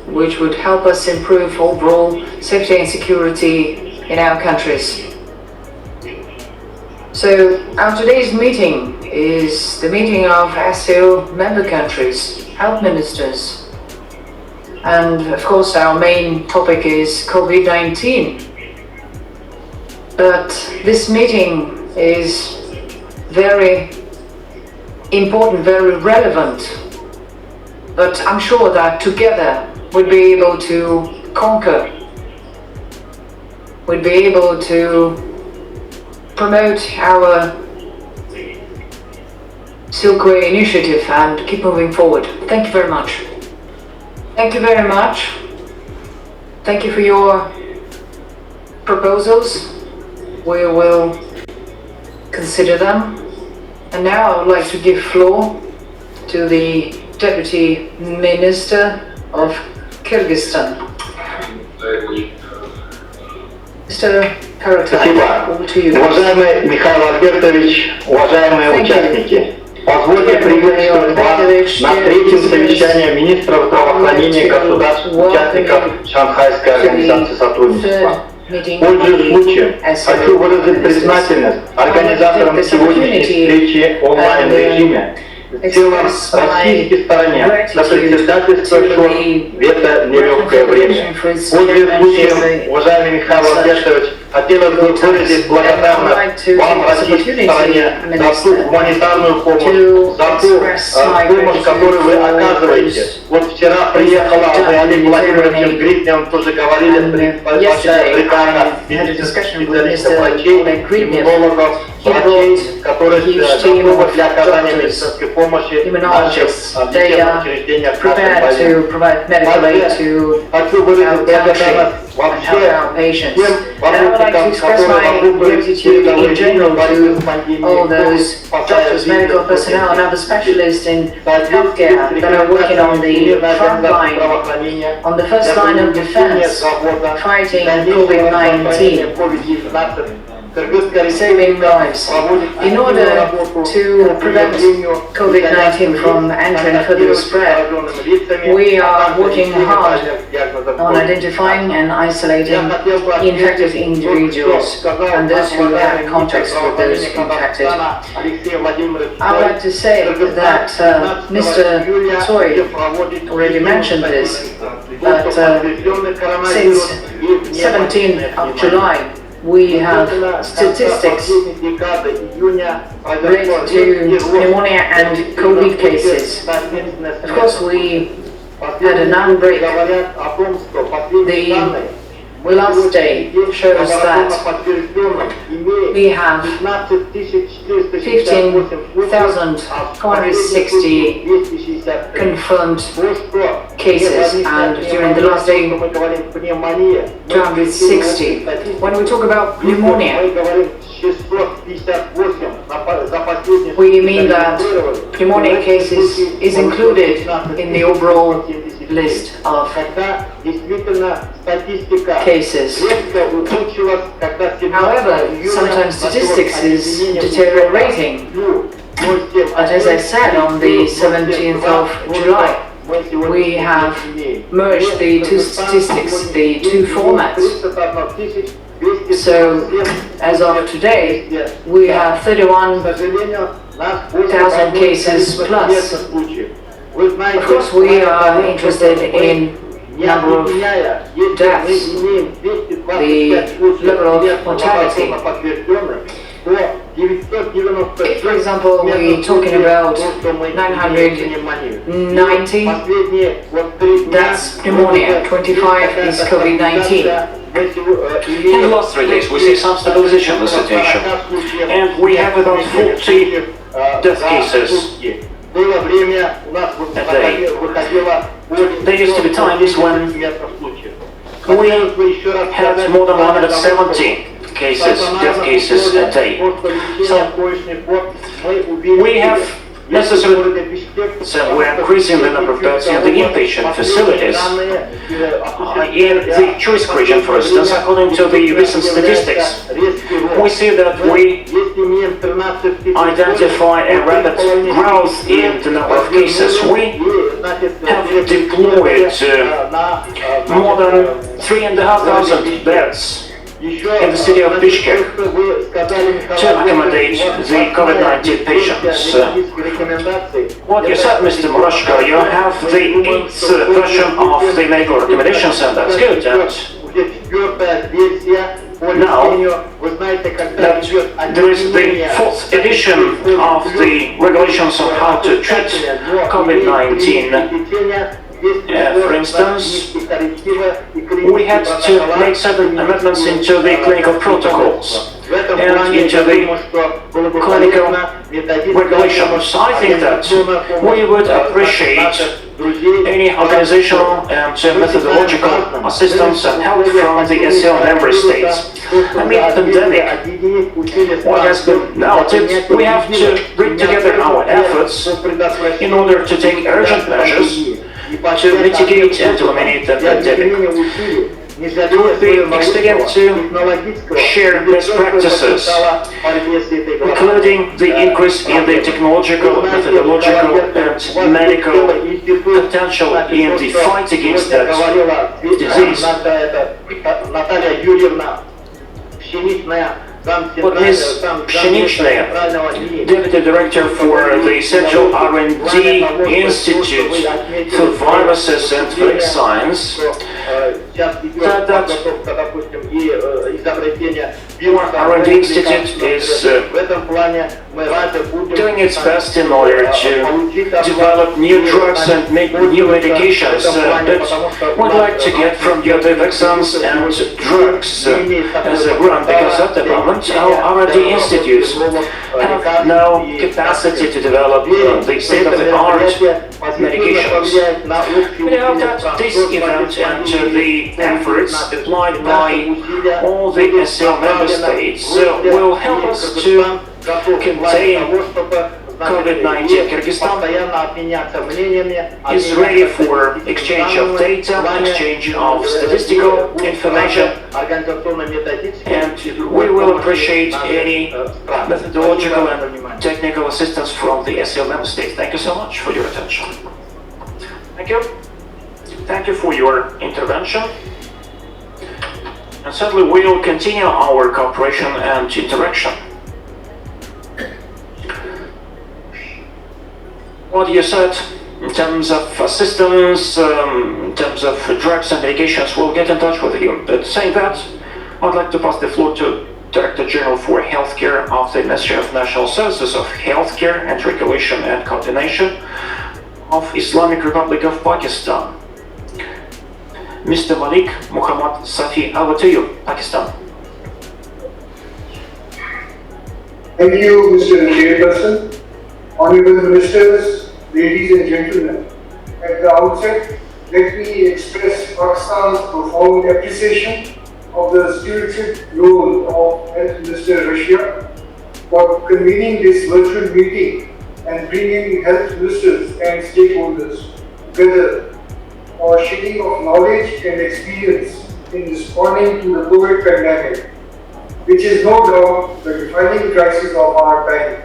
which would help us improve overall safety and security in our countries. So our today's meeting is the meeting of SCO member countries, health ministers, and of course our main topic is COVID-19. But this meeting is very important, very relevant, but I'm sure that together we'll be able to conquer, we'll be able to promote our Silkway initiative and keep moving forward. Thank you very much. Thank you very much. Thank you for your proposals. We will consider them. And now I would like to give floor to the Deputy Minister of Kyrgyzstan. Mr. Спасибо. Уважаемый Михаил Альбертович, уважаемые участники, позвольте приветствовать вас на третьем совещании министров здравоохранения государств-участников Шанхайской организации сотрудничества. Пользуясь случаем, хочу выразить признательность организаторам сегодняшней встречи в онлайн-режиме, в целом российской стороне за председательствующего в это нелегкое время. Пользуясь случаем, уважаемый Михаил Альбертович, хотелось бы выразить благодарность вам, российской стороне, за ту гуманитарную помощь, за ту помощь, которую вы оказываете. Вот вчера приехала вы, Олег Владимирович Гриднев, тоже говорили, большая бригада медицинских специалистов, врачей, иммунологов, врачей, которые готовы для оказания медицинской помощи в наших лечебных учреждениях, в наших больницах. Хочу выразить благодарность вообще всем like to express my gratitude in general to all those doctors, medical personnel and other specialists in healthcare that are working on the front line, on the first line of defense, fighting COVID-19. Saving lives. In order to prevent COVID-19 from entering further spread, we are working hard on identifying and isolating infected individuals and those who have contacts with those infected. I would like to say that Mr. Tsoi already mentioned this, but since 17th of July, we have statistics related to pneumonia and COVID cases. Of course, we had an outbreak. The last day shows that we have 15,460 confirmed cases, and during the last day, 260. When we talk about pneumonia, We mean that pneumonia cases is included in the overall list of cases. However, sometimes statistics is deteriorating. But as I said, on the 17th of July, we have merged the two statistics, the two formats. So, as of today, we have 31,000 cases plus. Of course, we are interested in number of deaths, the level of mortality. If, for example, we're talking about 990, that's pneumonia, 25 is COVID-19. In the last 3 days, we see some stabilization of the situation, and we have about 40 death cases a day. There used to be times when we had more than 170 death cases a day. So we have necessarily, so we're increasing the number of beds in the inpatient facilities. In the Choice region, for instance, according to the recent statistics, we see that we identify a rapid growth in the number of cases. We have deployed more than 3,500 beds in the city of Bishkek to accommodate the COVID-19 patients. What you said, Mr. Murashko, you have the 8th version of the medical recommendations, and that's good. And now that there is the 4th edition of the regulations on how to treat COVID-19, for instance, we had to make certain amendments into the clinical protocols and into the clinical regulations. I think that we would appreciate any organizational and methodological assistance and help from the SCO member states. Amid the pandemic, what has been noted, we have to bring together our efforts in order to take urgent measures to mitigate and eliminate the pandemic. It would be expedient to share best practices, including the increase in the technological, methodological, and medical potential in the fight against that disease. But Ms. Pshenichная, Deputy Director for the Central R&D Institute for Viruses and Vaccines, said that our R&D Institute is doing its best in order to develop new drugs and make new medications, but we'd like to get from you the vaccines and drugs as a grant, because at the moment our R&D institutes have no capacity to develop the state-of-the-art medications. We hope that this event and the efforts applied by all the SCO member states will help us to contain COVID-19. Kyrgyzstan is ready for exchange of data, exchange of statistical information, and we will appreciate any methodological and technical assistance from the SCO member states. Thank you so much for your attention. Thank you. Thank you for your intervention. And certainly we will continue our cooperation and interaction. What you said in terms of assistance, in terms of drugs and medications, we'll get in touch with you. But saying that, I'd like to pass the floor to Director General for Healthcare of the Ministry of National Services of Healthcare and Regulation and Coordination of Islamic Republic of Pakistan, Mr. Malik Muhammad Safi. Over to you, Pakistan. Thank you, Mr. Chairperson. Honorable Ministers, ladies and gentlemen, at the outset, let me express Pakistan's profound appreciation of the stewardship role of Health Minister Russia for convening this virtual meeting and bringing health ministers and stakeholders together for sharing of knowledge and experience in responding to the COVID pandemic, which is no doubt the defining crisis of our time.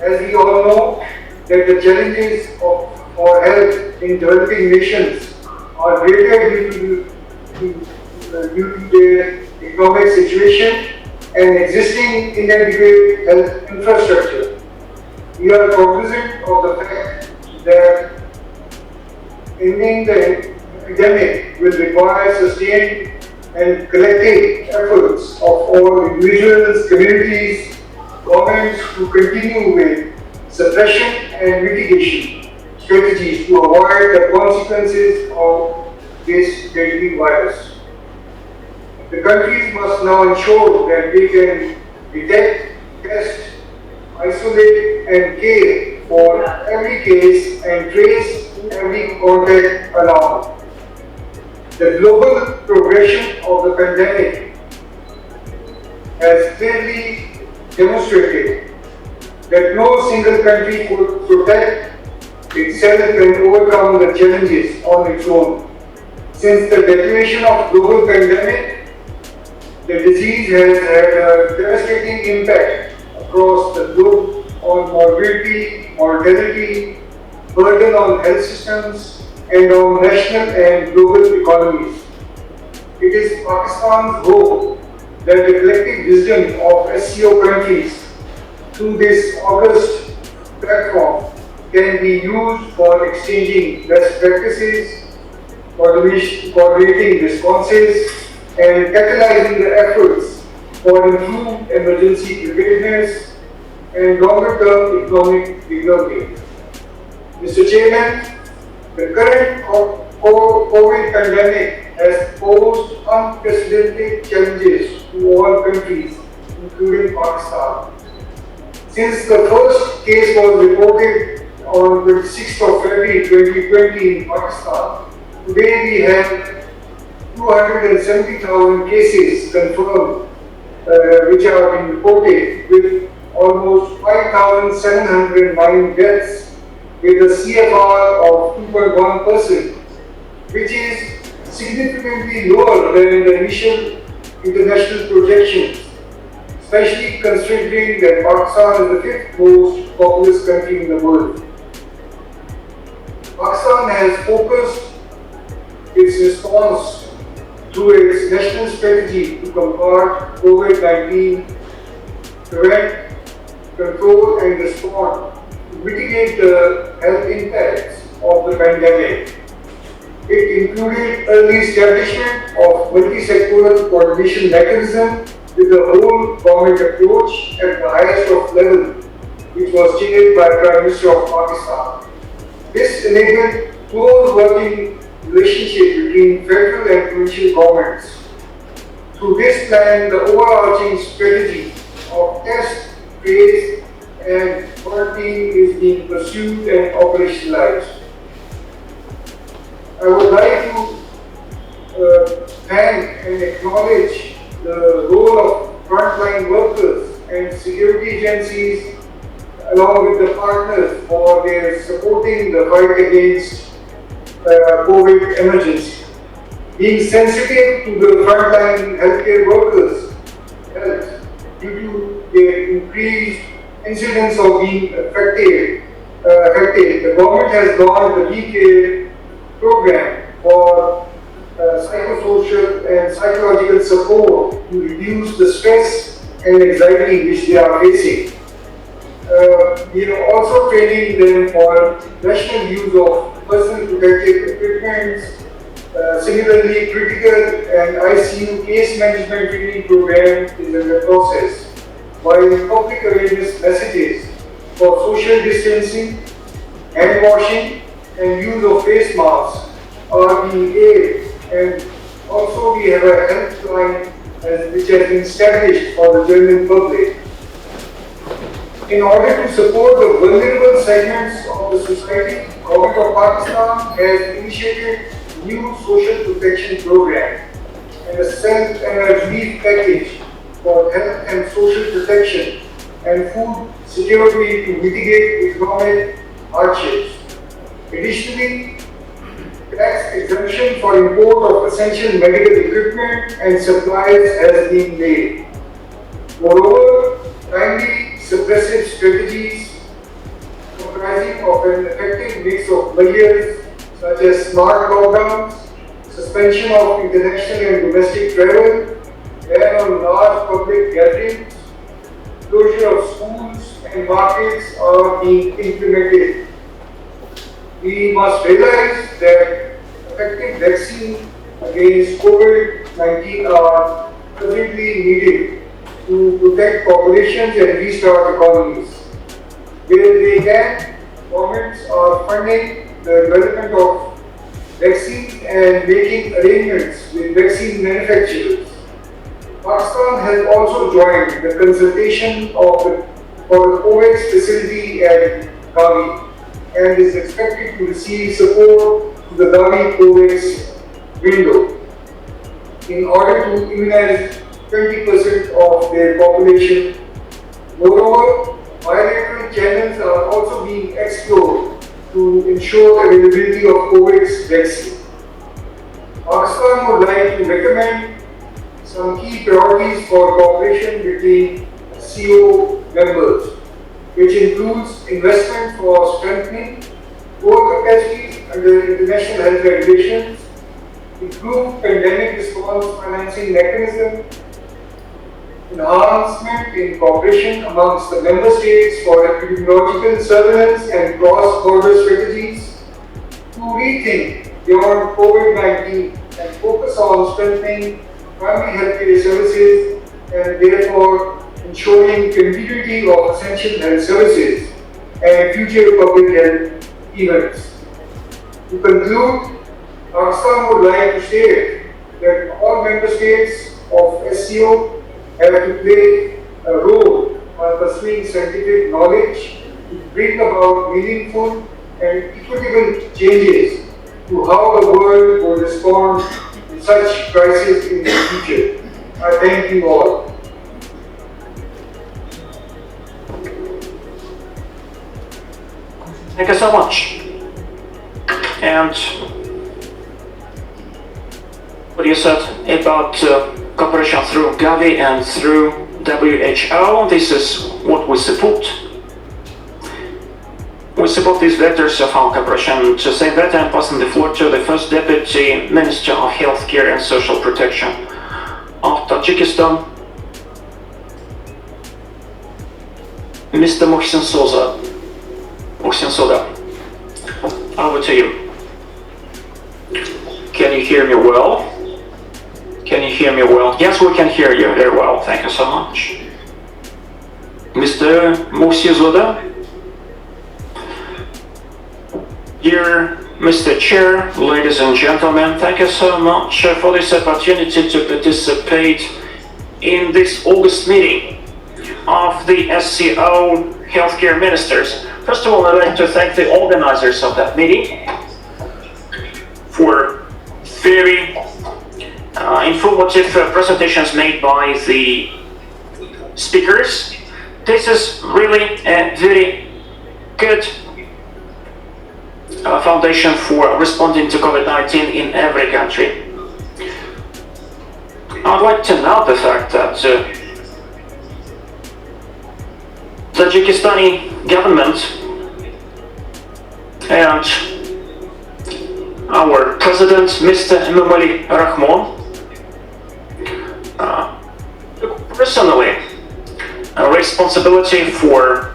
As we all know, that the challenges for health in developing nations are greater due to their economic situation and existing inadequate health infrastructure. We are cognizant of the fact that ending the epidemic will require sustained and collective efforts of all individuals, communities, governments to continue with suppression and mitigation strategies to avoid the consequences of this deadly virus. The countries must now ensure that they can detect, test, isolate and care for every case and trace every contact alarm. The global progression of the pandemic has clearly demonstrated that no single country could protect itself and overcome the challenges on its own. Since the declaration of global pandemic, the disease has had a devastating impact across the globe on morbidity, mortality, burden on health systems, and on national and global economies. It is Pakistan's hope that the collective wisdom of SCO countries through this august platform can be used for exchanging best practices, coordinating responses, and catalyzing the efforts for improved emergency preparedness and longer-term economic recovery. Mr. Chairman, the current COVID pandemic has posed unprecedented challenges to all countries, including Pakistan. Since the first case was reported on 26th of February 2020 in Pakistan, today we have 270,000 cases confirmed, which are being reported, with almost 5,709 deaths, with a CFR of 2.1%, which is significantly lower than the initial international projections, especially considering that Pakistan is the fifth most populous country in the world. Pakistan has focused its response through its national strategy to combat COVID-19, prevent, control and respond to mitigate the health impacts of the pandemic. It included early establishment of multi-sectoral coordination mechanism with the whole government approach at the highest of level, which was chaired by Prime Minister of Pakistan. This enabled close working relationship between federal and provincial governments. Through this plan, the overarching strategy of test, trace, and quarantine is being pursued and operationalized. I would like to thank and acknowledge the role of frontline workers and security agencies along with the partners for their supporting the fight against COVID emergency. Being sensitive to the frontline healthcare workers' health due to their increased incidence of being affected, the government has launched the WeCare program for psychosocial and psychological support to reduce the stress and anxiety which they are facing. We are also training them for national use of personal protective equipment. Similarly, critical and ICU case management training program is in the process, while public awareness messages for social distancing, hand washing, and use of face masks are being aired. And also we have a helpline which has been established for the general public. In order to support the vulnerable segments of the society, Government of Pakistan has initiated new social protection program. and a self and a relief package for health and social protection and food security to mitigate economic hardships. Additionally, tax exemption for import of essential medical equipment and supplies has been made. Moreover, timely suppressive strategies comprising of an effective mix of measures such as smart lockdowns, suspension of international and domestic travel, ban on large public gatherings, closure of schools and markets are being implemented. We must realize that effective vaccine against COVID-19 are urgently needed to protect populations and restart economies. Where they can, governments are funding the development of vaccines and making arrangements with vaccine manufacturers. Pakistan has also joined the consultation for the COVAX facility at Gavi and is expected to receive support to the Gavi COVAX window in order to immunize 20% of their population. Moreover, bilateral channels are also being explored to ensure availability of COVAX vaccine. Pakistan would like to recommend some key priorities for cooperation between SCO members, which includes investment for strengthening core capacities under international health regulations, improved pandemic response financing mechanism, enhancement in cooperation amongst the member states for epidemiological surveillance and cross-border strategies, to rethink beyond COVID-19 and focus on strengthening primary healthcare services and therefore ensuring continuity of essential health services and future public health events. To conclude, Pakistan would like to state that all member states of SCO have to play a role by pursuing scientific knowledge to bring about meaningful and equitable changes to how the world will respond to such crises in the future. I thank you all. Thank you so much. And what you said about cooperation through Gavi and through WHO, this is what we support. We support these vectors of our cooperation. To say that, I'm passing the floor to the First Deputy Minister of Healthcare and Social Protection of Tajikistan, Mr. Muhsin Soda. Over to you. Can you hear me well? Can you hear me well? Yes, we can hear you very well. Thank you so much. Mr. Muhsin. Dear Mr. Chair, ladies and gentlemen, thank you so much for this opportunity to participate in this August meeting of the SCO Healthcare Ministers. First of all, I'd like to thank the organizers of that meeting for very informative presentations made by the speakers. This is really a very good foundation for responding to COVID-19 in every country. I'd like to note the fact that Tajikistani government and our president, Mr. Emomali Rahmon, took personally a responsibility for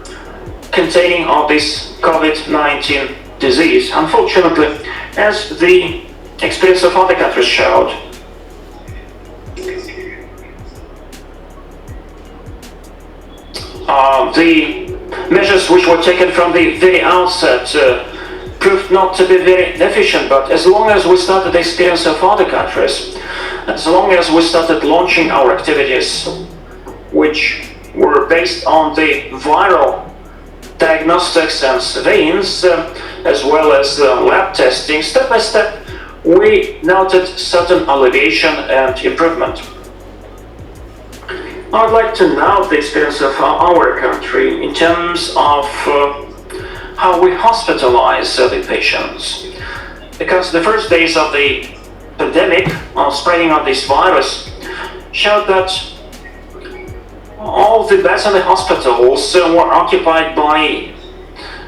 containing of this COVID-19 disease. Unfortunately, as the experience of other countries showed, the measures which were taken from the very outset proved not to be very efficient, but as long as we started the experience of other countries, as long as we started launching our activities which were based on the viral diagnostics and surveillance, as well as lab testing, step by step we noted certain alleviation and improvement. I'd like to note the experience of our country in terms of how we hospitalize the patients. Because the first days of the pandemic, spreading of this virus, showed that all the beds in the hospitals were occupied by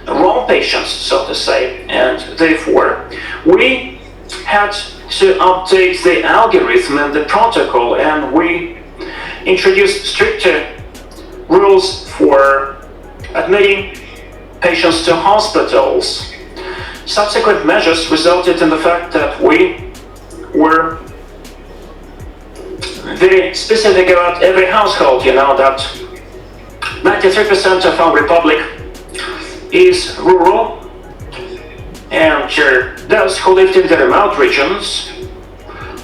wrong patients, so to say, and therefore we had to update the algorithm and the protocol, and we introduced stricter rules for admitting patients to hospitals. Subsequent measures resulted in the fact that we were very specific about every household. You know that 93% of our republic is rural, and those who lived in the remote regions,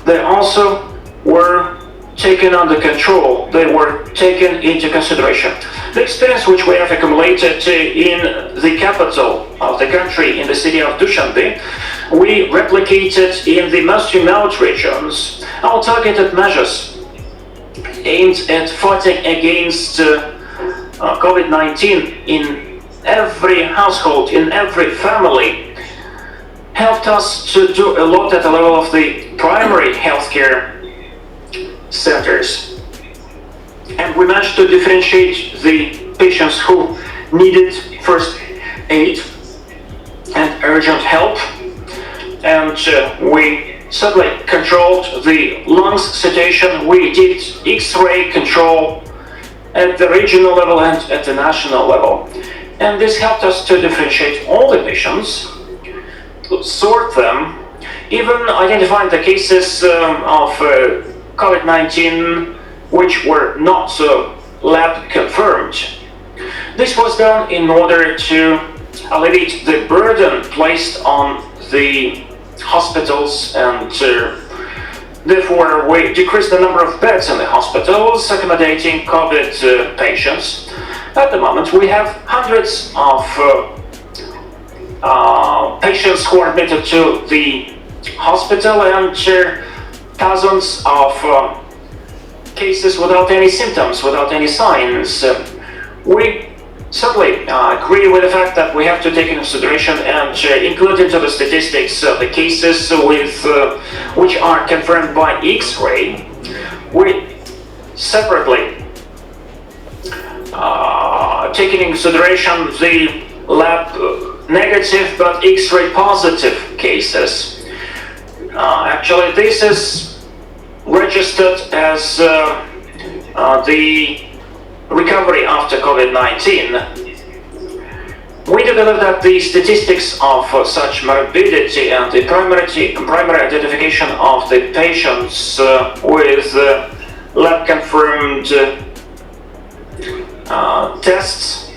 they also were taken under control, they were taken into consideration. The experience which we have accumulated in the capital of the country, in the city of Dushanbe, we replicated in the most remote regions. Our targeted measures aimed at fighting against COVID-19 in every household, in every family, helped us to do a lot at the level of the primary healthcare centers. And we managed to differentiate the patients who needed first aid and urgent help, and we certainly controlled the lungs situation. We did X-ray control at the regional level and at the national level, and this helped us to differentiate all the patients, sort them, even identifying the cases of COVID-19 which were not lab confirmed. This was done in order to alleviate the burden placed on the hospitals, and therefore we decreased the number of beds in the hospitals accommodating COVID patients. At the moment we have hundreds of patients who are admitted to the hospital, and thousands of cases without any symptoms, without any signs. We certainly agree with the fact that we have to take into consideration and include into the statistics the cases which are confirmed by X-ray. We separately take into consideration the lab negative but X-ray positive cases. Actually, this is registered as the recovery after COVID-19. We do believe that the statistics of such morbidity and the primary identification of the patients with lab-confirmed tests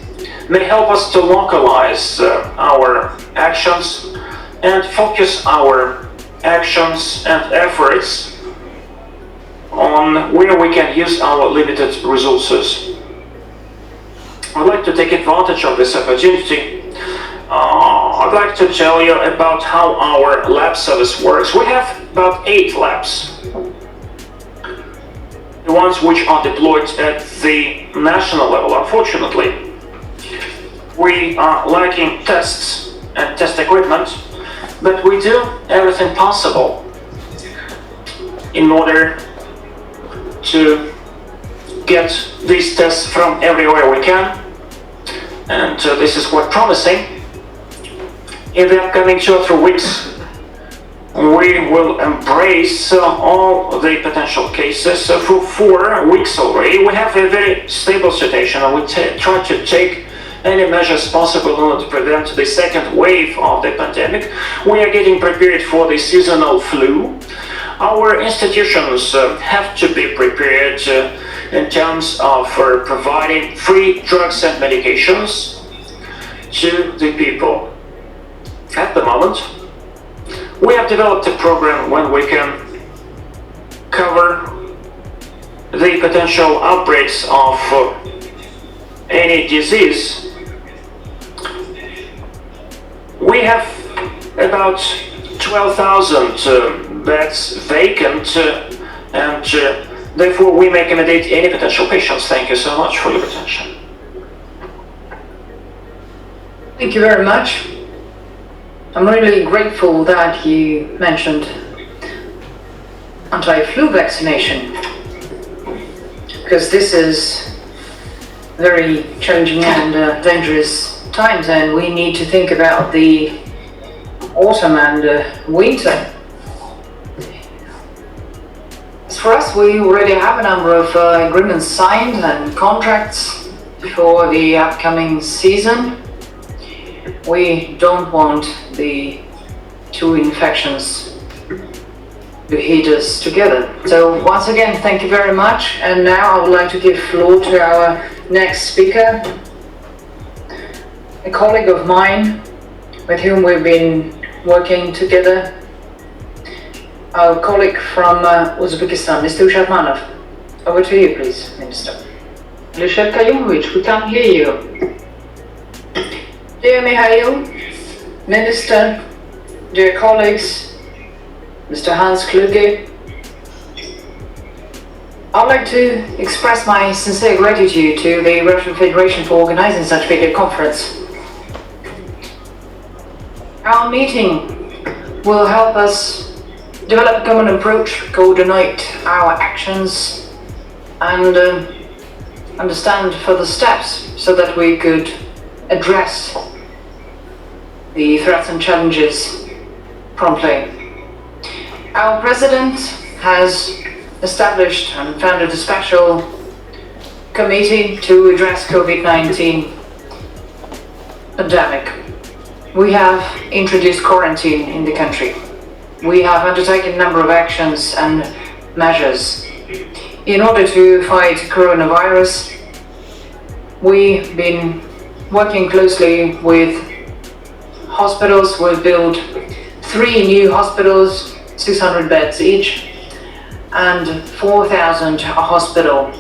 may help us to localize our actions and focus our actions and efforts on where we can use our limited resources. I'd like to take advantage of this opportunity. I'd like to tell you about how our lab service works. We have about 8 labs. The ones which are deployed at the national level. Unfortunately, we are lacking tests and test equipment, but we do everything possible in order to get these tests from everywhere we can, and this is quite promising. In the upcoming 2 or 3 weeks, we will embrace all the potential cases. For 4 weeks already, we have a very stable situation, and we try to take any measures possible in order to prevent the second wave of the pandemic. We are getting prepared for the seasonal flu. Our institutions have to be prepared in terms of providing free drugs and medications to the people. At the moment, we have developed a program when we can cover the potential outbreaks of any disease. We have about 12,000 beds vacant, and therefore we may accommodate any potential patients. Thank you so much for your attention. Thank you very much. I'm really grateful that you mentioned anti-flu vaccination, because this is very challenging and dangerous times, and we need to think about the autumn and winter. As for us, we already have a number of agreements signed and contracts for the upcoming season. We don't want the two infections to hit us together. So once again, thank you very much. And now I would like to give floor to our next speaker, a colleague of mine with whom we've been working together, our colleague from Uzbekistan, Mr. Ushatmanov. Over to you, please, Minister. Alisher Kayumovich, we can't hear you. Dear Mikhail, Minister, dear colleagues, Mr. Hans Kluge, I'd like to express my sincere gratitude to the Russian Federation for organizing such a big conference. Our meeting will help us develop a common approach, coordinate our actions, and understand further steps so that we could address the threats and challenges promptly. Our President has established and founded a special committee to address COVID-19 pandemic. We have introduced quarantine in the country. We have undertaken a number of actions and measures. In order to fight coronavirus, we've been working closely with hospitals. We've built 3 new hospitals, 600 beds each, and 4,000 a hospital.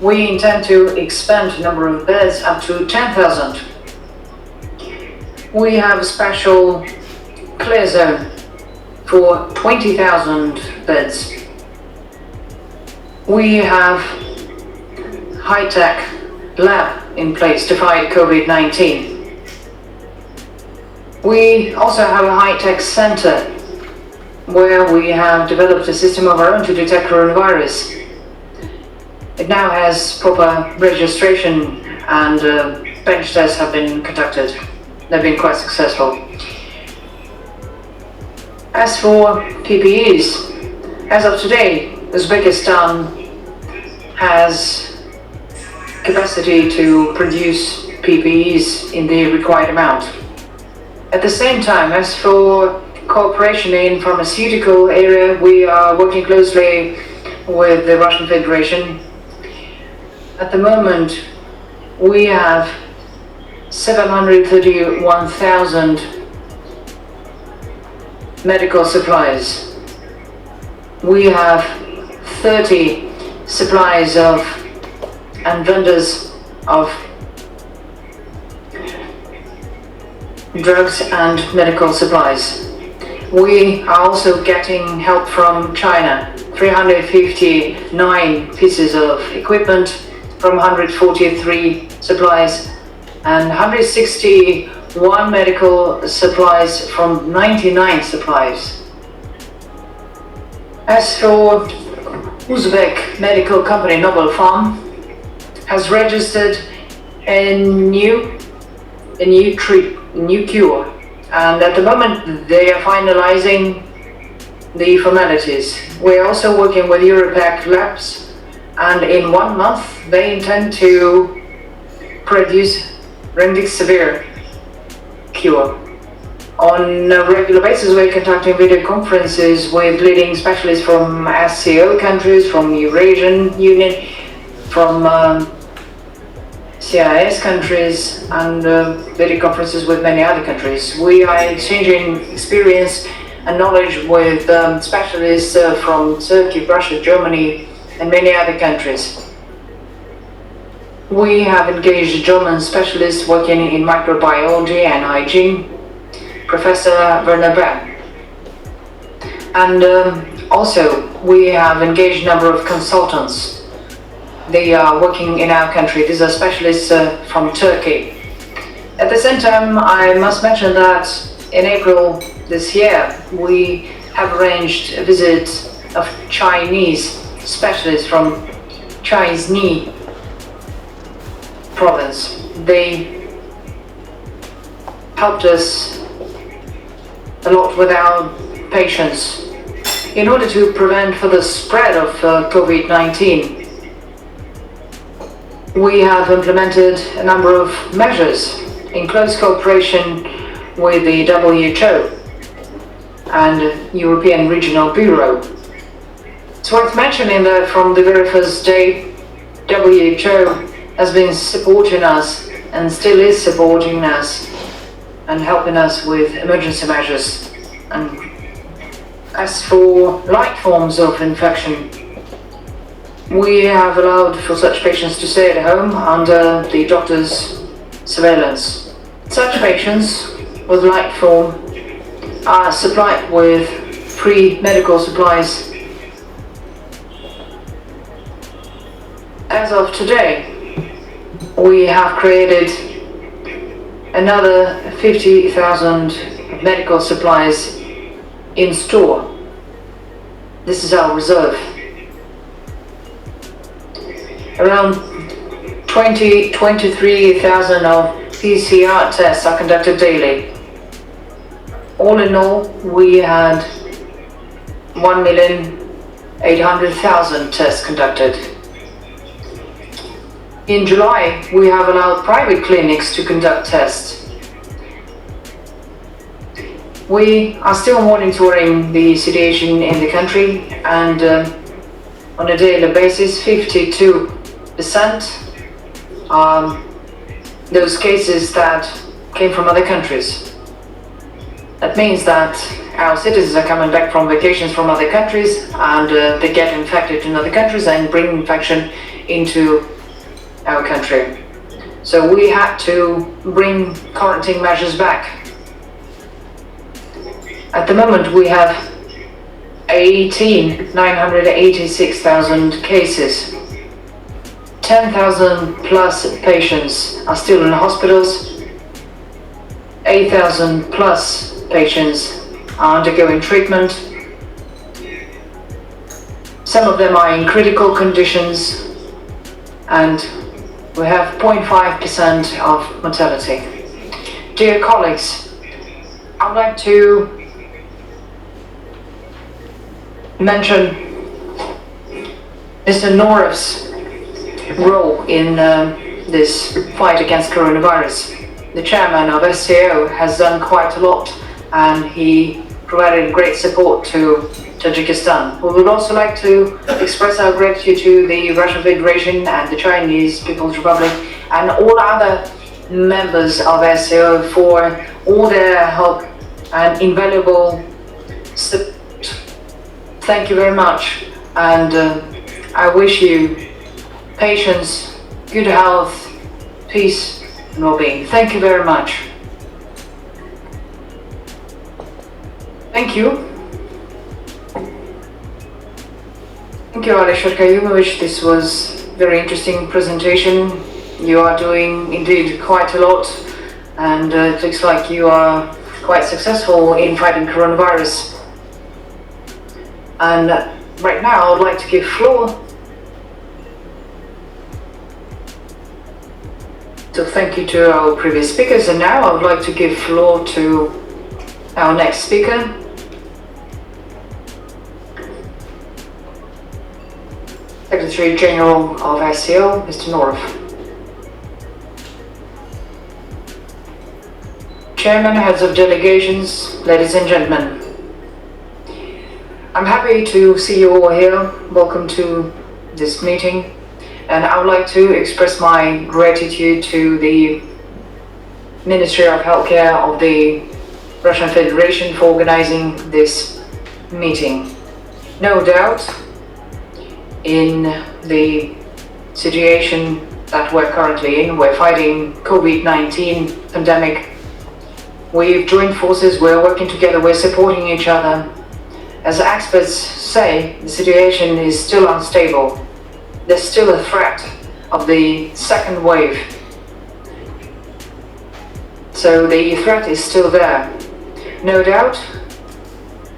We intend to expand the number of beds up to 10,000. We have a special clear zone for 20,000 beds. We have high-tech lab in place to fight COVID-19. We also have a high-tech center where we have developed a system of our own to detect coronavirus. It now has proper registration, and bench tests have been conducted. They've been quite successful. As for PPEs, as of today, Uzbekistan has capacity to produce PPEs in the required amount. At the same time, as for cooperation in pharmaceutical area, we are working closely with the Russian Federation. At the moment, we have 731,000 medical supplies. We have 30 supplies of and vendors of drugs and medical supplies. We are also getting help from China, 359 pieces of equipment from 143 supplies, and 161 medical supplies from 99 supplies. As for Uzbek medical company Nobel Pharm has registered a new cure, and at the moment they are finalizing the formalities. We're also working with Europac Labs, and in 1 month they intend to produce remdesivir cure. On a regular basis, we're conducting video conferences with leading specialists from SCO countries, from Eurasian Union, from CIS countries, and video conferences with many other countries. We are exchanging experience and knowledge with specialists from Turkey, Russia, Germany, and many other countries. We have engaged German specialists working in microbiology and hygiene, Professor Vardhan. And also, we have engaged a number of consultants. They are working in our country. These are specialists from Turkey. At the same time, I must mention that in April this year, we have arranged a visit of Chinese specialists from Chinese province. They helped us a lot with our patients in order to prevent further spread of COVID-19. We have implemented a number of measures in close cooperation with the WHO and European Regional Bureau. It's worth mentioning that from the very first day, WHO has been supporting us and still is supporting us and helping us with emergency measures. And as for light forms of infection, we have allowed for such patients to stay at home under the doctor's surveillance. Such patients with light form are supplied with free medical supplies. As of today, we have created another 50,000 medical supplies in store. This is our reserve. Around 23,000 of PCR tests are conducted daily. All in all, we had 1,800,000 tests conducted. In July, we have allowed private clinics to conduct tests. We are still monitoring the situation in the country, and on a daily basis, 52% are those cases that came from other countries. That means that our citizens are coming back from vacations from other countries, and they get infected in other countries and bring infection into our country. So we had to bring quarantine measures back. At the moment, we have 986,000 cases. 10,000 plus patients are still in hospitals. 8,000 plus patients are undergoing treatment. Some of them are in critical conditions, and we have 0.5% of mortality. Dear colleagues, I'd like to mention Mr. Norev's role in this fight against coronavirus. The chairman of SCO has done quite a lot, and he provided great support to Tajikistan. We would also like to express our gratitude to the Russian Federation and the Chinese People's Republic and all other members of SCO for all their help and invaluable support. Thank you very much, and I wish you patience, good health, peace and well-being. Thank you very much. Thank you. Thank you, Alisher Kayumovich. This was a very interesting presentation. You are doing indeed quite a lot, and it looks like you are quite successful in fighting coronavirus. And right now, I'd like to give floor to thank you to our previous speakers, and now I would like to give floor to our next speaker, Secretary General of SCO, Mr. Norev. Chairman, heads of delegations, ladies and gentlemen. I'm happy to see you all here. Welcome to this meeting. And I would like to express my gratitude to the Ministry of Healthcare of the Russian Federation for organizing this meeting. No doubt, in the situation that we're currently in, we're fighting COVID-19 pandemic. We've joined forces, we're working together, we're supporting each other. As experts say, the situation is still unstable. There's still a threat of the second wave. So the threat is still there. No doubt,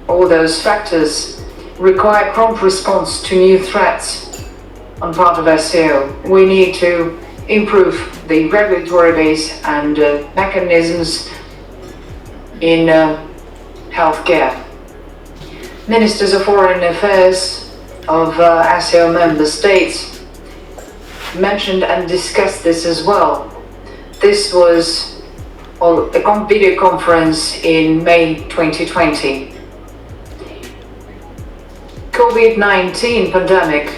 all those factors require prompt response to new threats on part of SCO. We need to improve the regulatory base and mechanisms in healthcare. Ministers of Foreign Affairs of SCO member states mentioned and discussed this as well. This was a video conference in May 2020. COVID-19 pandemic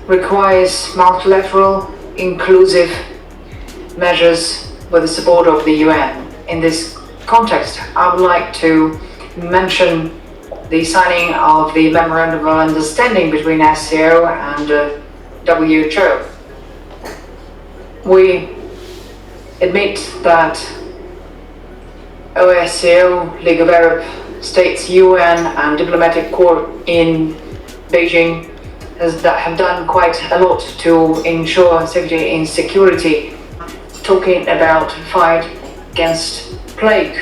requires multilateral, inclusive measures with the support of the UN. In this context, I would like to mention the signing of the Memorandum of Understanding between SCO and WHO. We admit that OSCE, League of Arab States, UN and diplomatic corps in Beijing have done quite a lot to ensure safety and security, talking about fight against plague.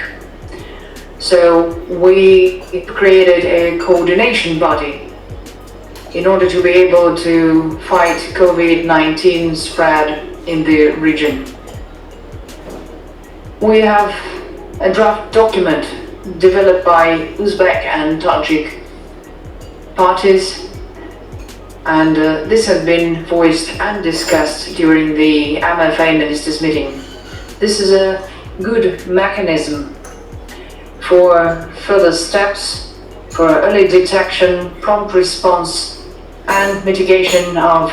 So we created a coordination body in order to be able to fight COVID-19 spread in the region. We have a draft document developed by Uzbek and Tajik parties, and this has been voiced and discussed during the MFA ministers meeting. This is a good mechanism for further steps, for early detection, prompt response and mitigation of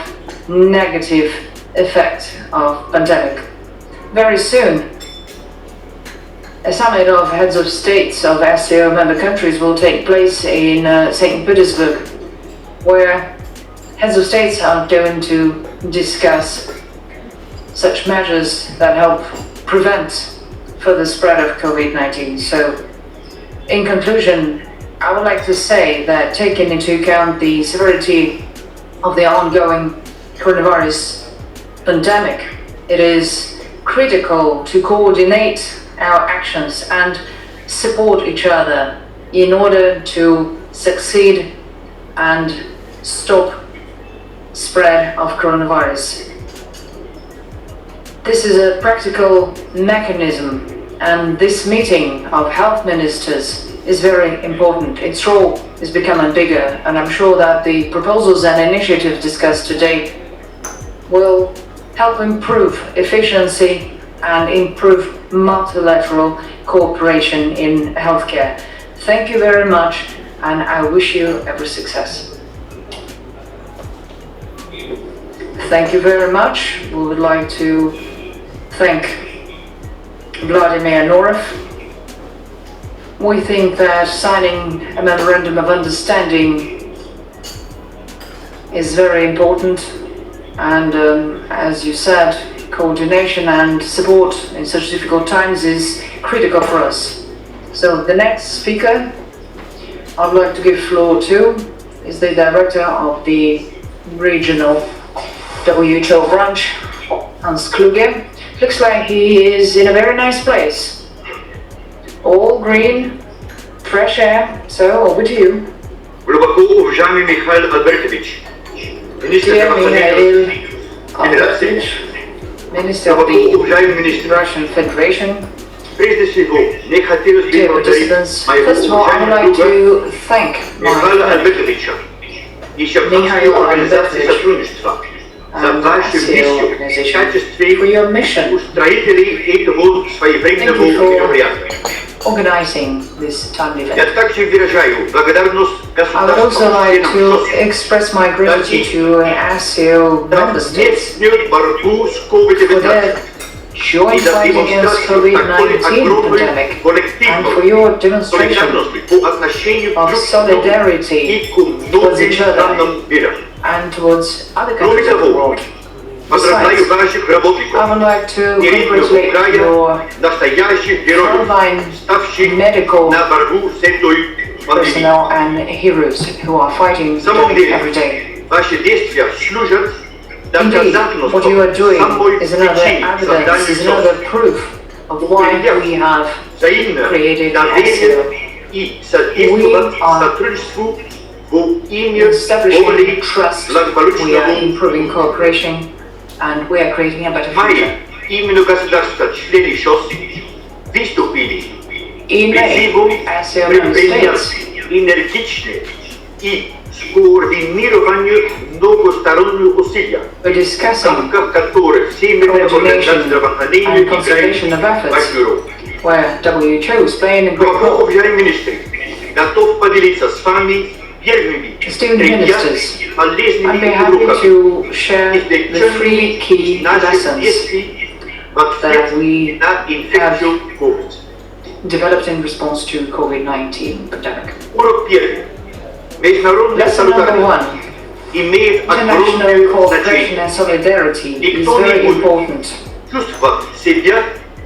negative effect of pandemic. Very soon, a summit of heads of states of SCO member countries will take place in St. Petersburg, where heads of states are going to discuss such measures that help prevent further spread of COVID-19. So, in conclusion, I would like to say that taking into account the severity of the ongoing coronavirus pandemic, it is critical to coordinate our actions and support each other in order to succeed and stop spread of coronavirus. This is a practical mechanism, and this meeting of health ministers is very important. Its role is becoming bigger, and I'm sure that the proposals and initiatives discussed today will help improve efficiency and improve multilateral cooperation in healthcare. Thank you very much, and I wish you every success. Thank you very much. We would like to thank Vladimir Norov. We think that signing a memorandum of understanding is very important, and as you said, coordination and support in such difficult times is critical for us. So the next speaker I'd like to give floor to is the director of the regional WHO branch, Hans Kluge. Looks like he is in a very nice place. All green, fresh air, so over to you. Глубоко уважаемый Михаил Альбертович, министр Mikhail Albertovich, Minister of the Russian Federation. Dear participants, first of all, I would like to thank Михаила Альбертовича и Шевченкова организации за вашу миссию в качестве устроителей этого своевременного мероприятия. organizing this timely event. Я также выражаю благодарность I would also like to государствам express my gratitude to SCO member states for their joint fight against COVID-19 pandemic and for your demonstration of solidarity towards each other and towards other countries of the world. Поздравляю ваших работников I would like to переднего congratulate края, your настоящих героев, frontline ставших medical на борьбу с этой пандемией. personnel and heroes who are fighting В самом деле, every day. ваши действия служат Indeed, доказательством what you are doing самой is another причины evidence, создания is another proof of why we have взаимное created доверие SCO. и содействовать сотрудничеству во имя Establishing более trust, we благополучного are improving cooperation, and we are creating a better В мае future. именно государства-члены ШОС выступили In May, призывом SCO member предпринять states энергичные и скоординированные многосторонние усилия, were в discussing рамках которых Всемирная организация здравоохранения and играет conservation of efforts, важную роль. where WHO is playing a great Глава role. уважаемый министр, готов поделиться с вами первыми Esteemed тремя ministers, I'd полезными be happy уроками to share the 3 key наших lessons действий в that ответ we на инфекцию COVID. developed in response to COVID-19 pandemic. Урок первый. Международная Lesson number солидарность 1. имеет International огромное cooperation значение. and solidarity is Никто не very будет important. чувствовать себя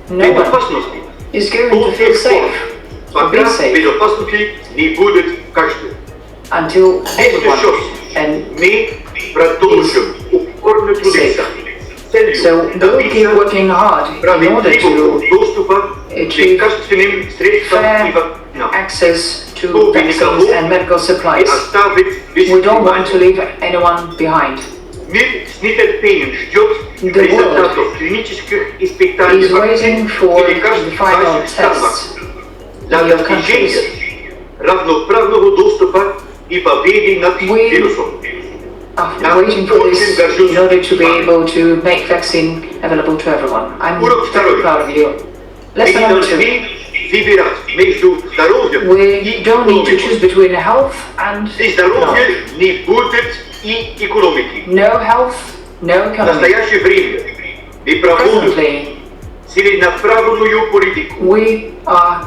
в No one безопасности is going до to feel тех пор, safe or be пока safe безопасности не будет каждый. until Если everyone ШОС and мы продолжим упорно трудиться с целью so we'll keep добиться working hard in order справедливого to доступа к achieve лекарственным средствам и fair вакцинам. access to vaccines and medical Не supplies. оставить без We don't want to внимания. leave anyone behind. Мир с нетерпением ждет The результатов клинических испытаний Is waiting for и лекарств the в final ваших странах tests для in your достижения countries. равноправного доступа и победы над We вирусом. Are waiting for this in order to be able to make vaccine available to everyone. I'm very proud of you. Мы Lesson не number 2. должны выбирать между здоровьем We и don't need to choose экономикой. between health and Без economic. здоровья не будет и экономики. No health, no В economy. настоящее время мы проводим Presently, целенаправленную политику, we are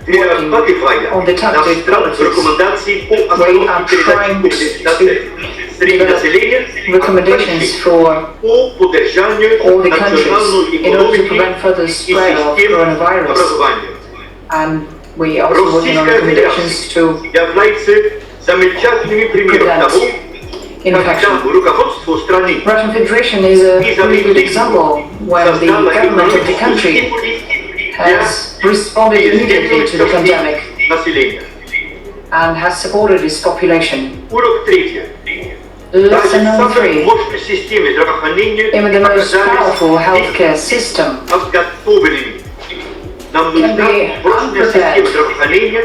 вырабатывая on the targeted policies. рекомендации по We are остановке trying передачи среди develop населения, recommendations for по поддержанию all the countries национальной in order to экономики prevent further и spread of систем coronavirus. образования. And we are also working on Российская recommendations Федерация to является замечательным примером prevent того, когда infection. руководство страны Russian Federation is a really good example when the government of the country has responded immediately to the pandemic населения. and has supported its population. Урок третий. Даже Lesson в number самой 3. мощной системе здравоохранения Even the most оказались powerful healthcare system подготовленными. Нам can нужна be прочная система здравоохранения,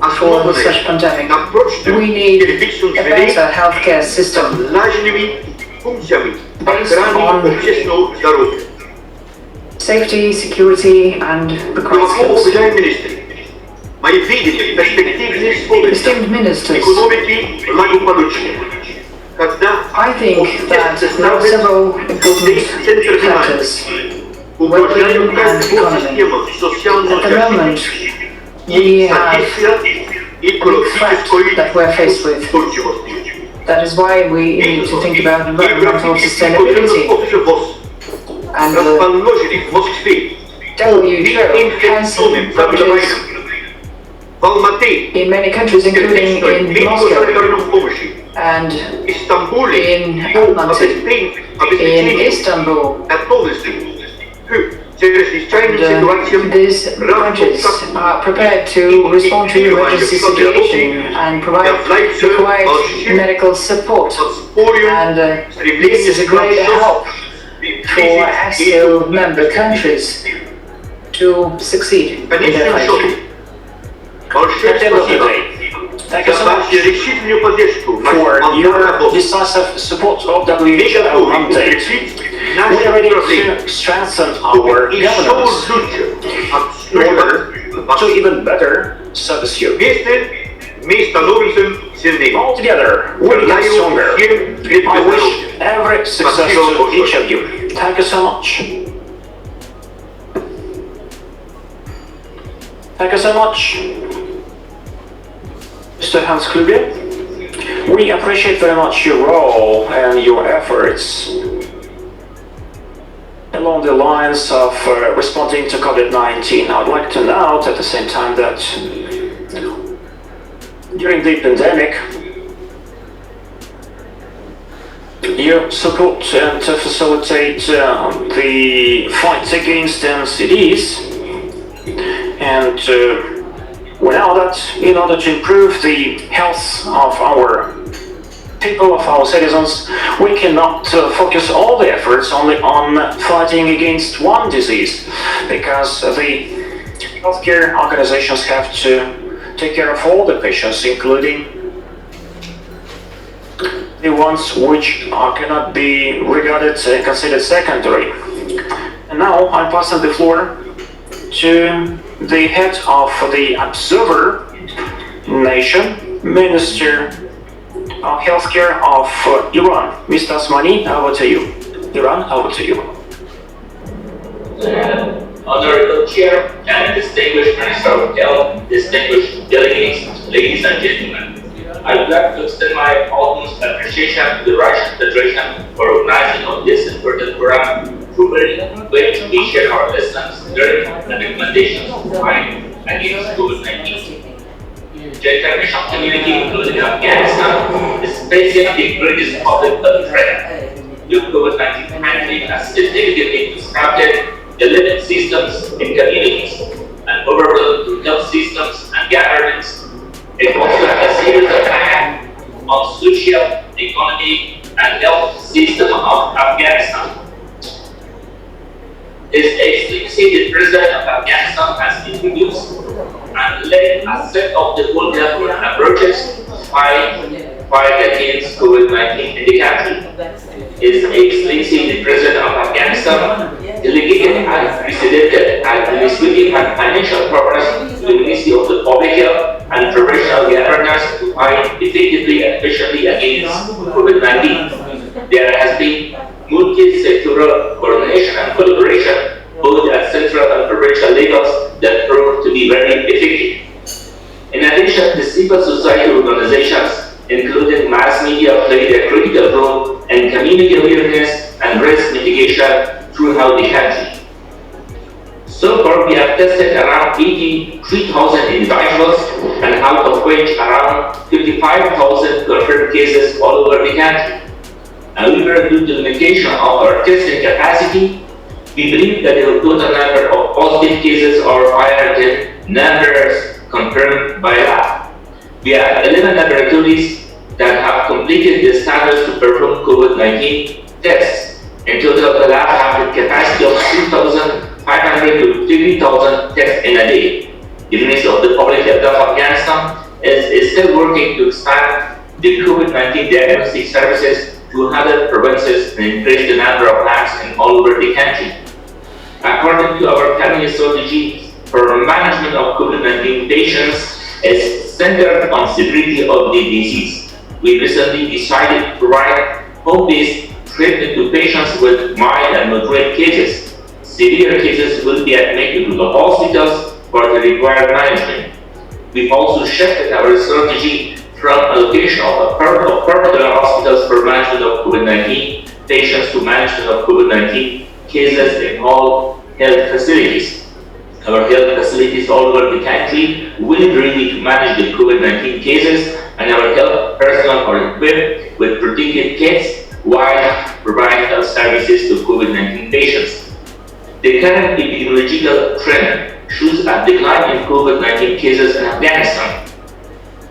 for such основанная pandemic. на прочном We need юридическом a звене better healthcare с system налаженными функциями Based охраны on общественного здоровья. safety, security and the Глубоко crisis. уважаемые министры, мои видения перспективной скорости Esteemed ministers, экономики благополучия. Когда I think that there are several important factors. уважаем well-being and каждую economy. систему социального At the moment, защиты we и have содействия threat that we're faced with. устойчивости. That is why we need to think about environmental sustainability. And the Расположенных в Москве WHO has инфекционным branches заболеваниям в Алматы, in many countries, including in Moscow медико-санитарной помощи, and Стамбуле in по Almaty, in обеспечению Istanbul. готовности к чрезвычайным And, ситуациям these branches are prepared to respond to emergency situation and provide required medical support. And this is a great help for SCO member countries to succeed in their fight. Большое At the end of the спасибо day, thank you за so вашу much решительную поддержку for нашей your работы. decisive support of Мы WHO готовы mandate. укрепить We наши are ready управления, to strengthen our еще governance лучше in order обслуживать вас. to even better service you. Вместе мы становимся сильнее. All together, we become Желаю stronger. всем крепкого I wish здоровья. every success to each of you. Thank you so much. Thank you so much, Mr. Hans Kluge. We appreciate very much your role and your efforts along the lines of responding to COVID-19, I would like to note at the same time that during the pandemic, you support and facilitate the fight against NCDs, and we know that in order to improve the health of our people, of our citizens, we cannot focus all the efforts only on fighting against one disease, because the healthcare organizations have to take care of all the patients, including the ones which cannot be regarded, considered secondary. And now I'm passing the floor to the head of the Observer Nation, Minister of Healthcare of Iran, Mr. Osmani. Over to you. Iran, over to you. Honorable Chair and distinguished Minister of Health, distinguished delegates, ladies and gentlemen, I would like to extend my utmost appreciation to the Russian Federation for organizing of this important program, through which we share our lessons learned and recommendations to fight against COVID-19. The international community, including Afghanistan, is facing the greatest public health threat. The COVID-19 pandemic has significantly disrupted the living systems in communities and overwhelmed health systems and governments. It also has a serious effect on social, economic, and health system of Afghanistan. His Excellency, the President of Afghanistan, has introduced and led a set of the whole government approaches to fight against COVID-19 in the country. His Excellency, the President of Afghanistan, delegated unprecedented administrative and financial progress to the Ministry of the Public Health and Professional Governance to fight effectively and efficiently against COVID-19. There has been multi-sectoral coordination and collaboration both at central and provincial levels that proved to be very effective. In addition, the civil society organizations, including mass media, played a critical role in community awareness and risk mitigation throughout the country. So far, we have tested around 83,000 individuals, and out of which around 55,000 confirmed cases all over the country. However, due to the limitation of our testing capacity, we believe that the total number of positive cases are higher than numbers confirmed by lab. We have 11 laboratories that have completed the standards to perform COVID-19 tests. In total, the lab have a capacity of 2,500 to 3,000 tests in a day. The Ministry of the Public Health of Afghanistan is still working to expand the COVID-19 diagnostic services to other provinces and increase the number of labs in all over the country. According to our cabinet strategy for management of COVID-19 patients is centered on severity of the disease. We recently decided to provide home-based treatment to patients with mild and moderate cases. Severe cases will be admitted to the hospitals for the required management. We've also shifted our strategy from allocation of particular hospitals for management of COVID-19 patients to management of COVID-19 cases in all health facilities. Our health facilities all over the country will be ready to manage the COVID-19 cases, and our health personnel are equipped with protective kits while providing health services to COVID-19 patients. The current epidemiological trend shows a decline in COVID-19 cases in Afghanistan.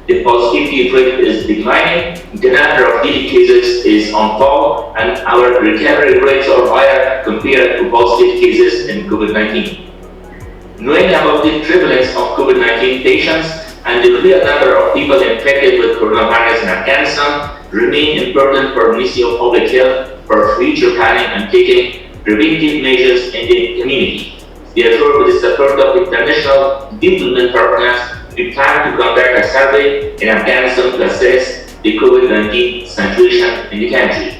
The positivity rate is declining, the number of daily cases is on fall, and our recovery rates are higher compared to positive cases in COVID-19. Knowing about the prevalence of COVID-19 patients and the real number of people infected with coronavirus in Afghanistan remain important for Ministry of Public Health for future planning and taking preventive measures in the community. Therefore, with the support of international development partners, we plan to conduct a survey in Afghanistan to assess the COVID-19 situation in the country.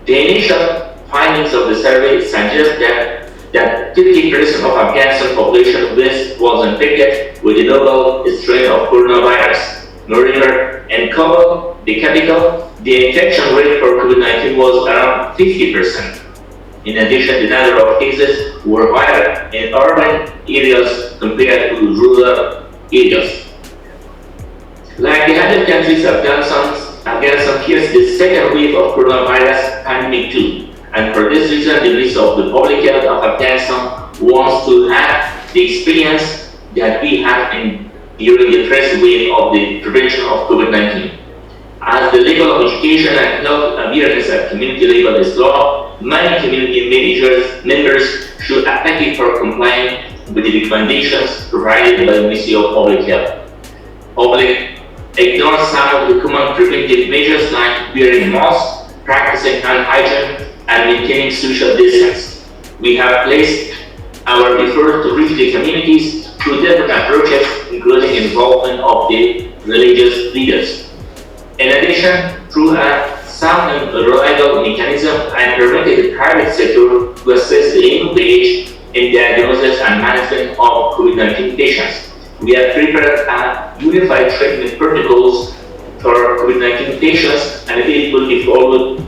The initial findings of the survey suggest that 50% of Afghanistan population was infected with the novel strain of coronavirus. Moreover, in Kabul, the capital, the infection rate for COVID-19 was around 50%. In addition, the number of cases were higher in urban areas compared to rural areas. Like the other countries, Afghanistan hears the second wave of coronavirus pandemic too. And for this reason, the Ministry of the Public Health of Afghanistan wants to have the experience that we had during the first wave of the prevention of COVID-19. As the level of education and health awareness at community level is low, many community members should effectively comply with the recommendations provided by the Ministry of Public Health. Public ignore some of the common preventive measures like wearing masks, practicing hand hygiene, and maintaining social distance. We have placed our effort to reach the communities through different approaches, including involvement of the religious leaders. In addition, through a sound and reliable mechanism, I permitted the private sector to assist the engaged in diagnosis and management of COVID-19 patients. We have prepared a unified treatment protocols for COVID-19 patients, and it will be followed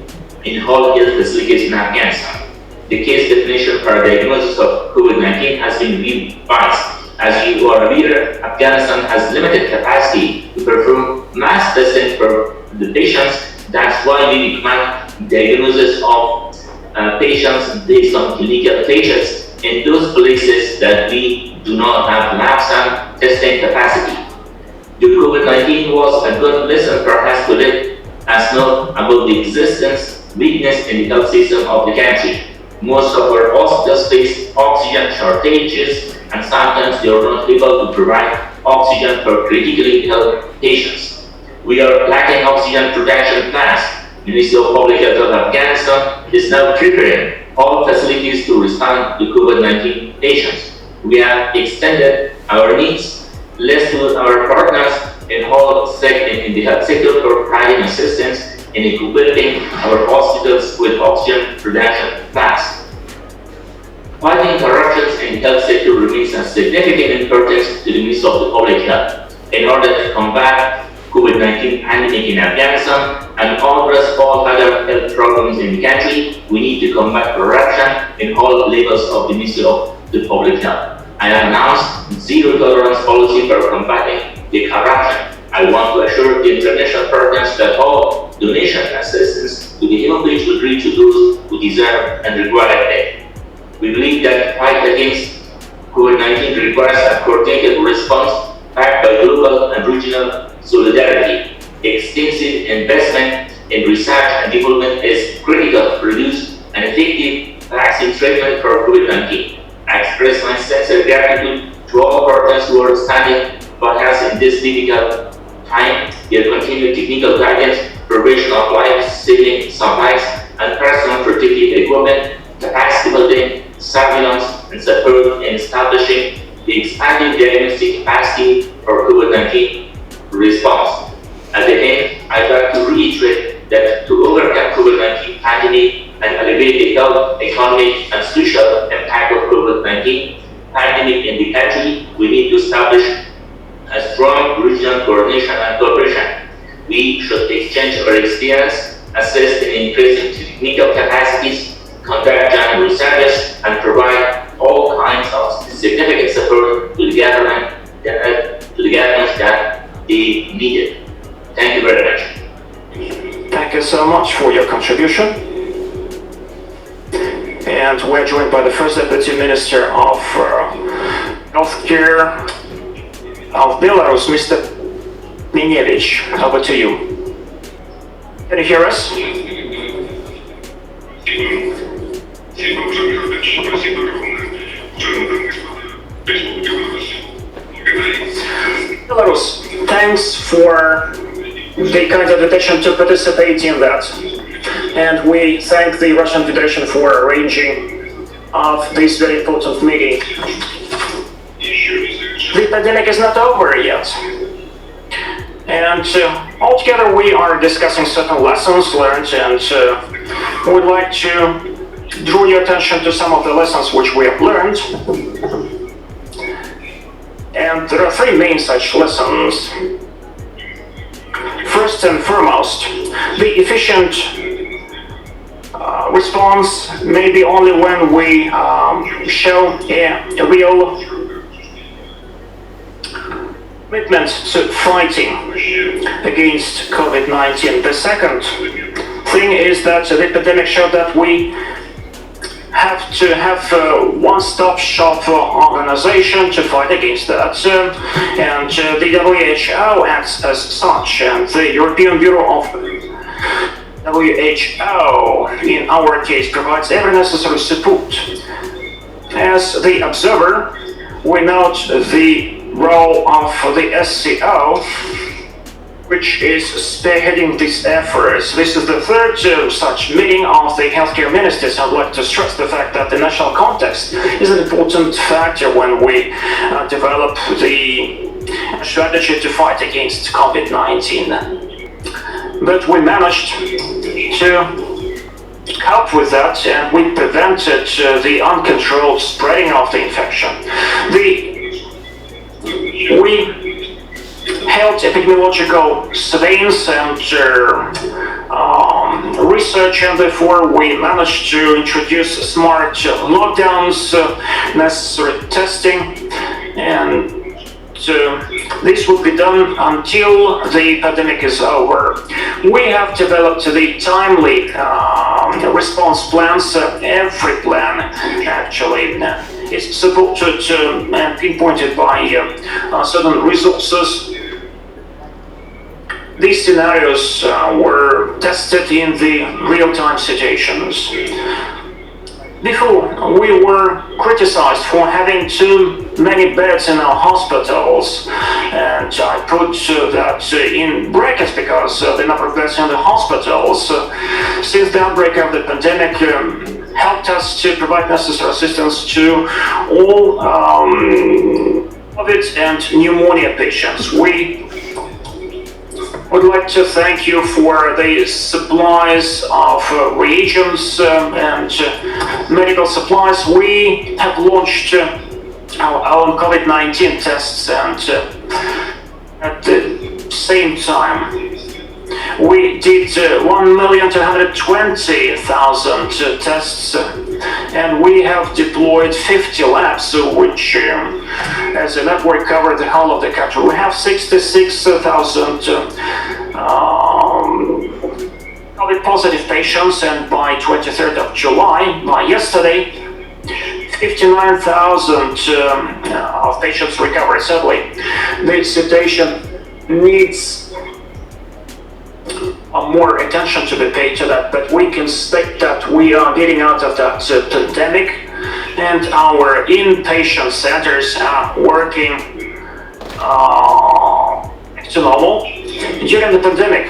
in all health facilities in Afghanistan. The case definition for diagnosis of COVID-19 has been revised. As you are aware, Afghanistan has limited capacity to perform mass testing for the patients. That's why we recommend diagnosis of patients based on clinical stages in those places that we do not have labs and testing capacity. The COVID-19 was a good lesson for us to let us know about the existence weakness in the health system of the country. Most of our hospitals face oxygen shortages, and sometimes they are not able to provide oxygen for critically ill patients. We are lacking oxygen production plants. The Ministry of Public Health of Afghanistan is now preparing all facilities to respond to COVID-19 patients. We have extended our needs list to our partners in the health sector for providing assistance in equipping our hospitals with oxygen production plants. Fighting corruption in the health sector remains of significant importance to the Ministry of the Public Health. In order to combat COVID-19 pandemic in Afghanistan and address all other health problems in the country, we need to combat corruption in all levels of the Ministry of the Public Health. I announced zero tolerance policy for combating the corruption. I want to assure the international partners that all donation assistance to the human beings will reach to those who deserve and require it. We believe that the fight against COVID-19 requires a coordinated response backed by global and regional solidarity. Extensive investment in research and development is critical to produce an effective vaccine treatment for COVID-19. I express my sincere gratitude to all partners who are standing by us in this difficult time. Their continued technical guidance, provision of life-saving supplies and personal protective equipment, capacity building, surveillance, and support in establishing the expanding diagnostic capacity for COVID-19 response. At the end, I'd like to reiterate that to overcome COVID-19 pandemic and elevate the health, economic, and social impact of COVID-19 pandemic in the country, we need to establish a strong regional coordination and cooperation. We should exchange our experience, assist in increasing technical capacities, conduct joint research, and provide all kinds of significant support to the government that they needed. Thank you very much. Thank you so much for your contribution. And we're joined by the First Deputy Minister of Healthcare of Belarus, Mr. Minevich. Over to you. Can you hear us? Belarus, thanks for the kind invitation to participate in that. And we thank the Russian Federation for arranging of this very important meeting. The pandemic is not over yet. And altogether we are discussing certain lessons learned, and we'd like to draw your attention to some of the lessons which we have learned. And there are three main such lessons. First and foremost, the efficient response maybe only when we show a real commitment to fighting against COVID-19. The second thing is that the epidemic showed that we have to have a one-stop shop organization to fight against that, and the WHO acts as such, and the European Bureau of WHO in our case provides every necessary support. As the observer, we note the role of the SCO, which is spearheading these efforts. This is the third such meeting of the healthcare ministers. I'd like to stress the fact that the national context is an important factor when we develop the strategy to fight against COVID-19. But we managed to cope with that, and we prevented the uncontrolled spreading of the infection. We held epidemiological surveillance and research, and therefore we managed to introduce smart lockdowns, necessary testing, and this will be done until the epidemic is over. We have developed the timely response plans. Every plan actually is supported and pinpointed by certain resources. These scenarios were tested in the real-time situations. Before, we were criticized for having too many beds in our hospitals, and I put that in brackets because the number of beds in the hospitals since the outbreak of the pandemic helped us to provide necessary assistance to all COVID and pneumonia patients. We would like to thank you for the supplies of reagents and medical supplies. We have launched our own COVID-19 tests, and at the same time we did 1,220,000 tests, and we have deployed 50 labs, which as a network cover the whole of the country. We have 66,000 COVID positive patients, and by 23rd of July, by yesterday, 59,000 of patients recovered. Sadly, the situation needs more attention to be paid to that, but we can state that we are getting out of that pandemic, and our inpatient centers are working to normal. During the pandemic,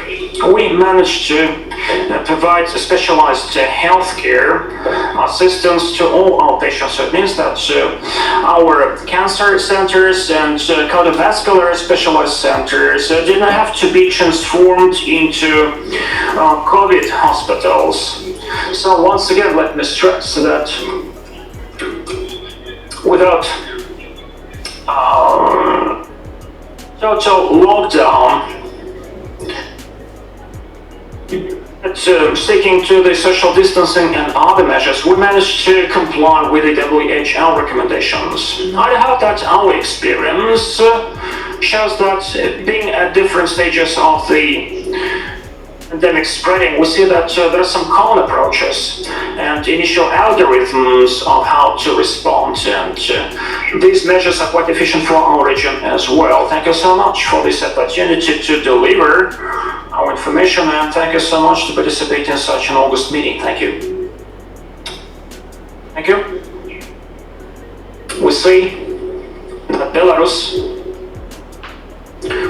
we managed to provide specialized healthcare assistance to all our patients. So it means that our cancer centers and cardiovascular specialized centers did not have to be transformed into COVID hospitals. So once again, let me stress that without total lockdown, sticking to the social distancing and other measures, we managed to comply with the WHO recommendations. I hope that our experience shows that being at different stages of the pandemic spreading, we see that there are some common approaches and initial algorithms of how to respond, and these measures are quite efficient for our region as well. Thank you so much for this opportunity to deliver our information, and thank you so much to participate in such an August meeting. Thank you. Thank you. We see that Belarus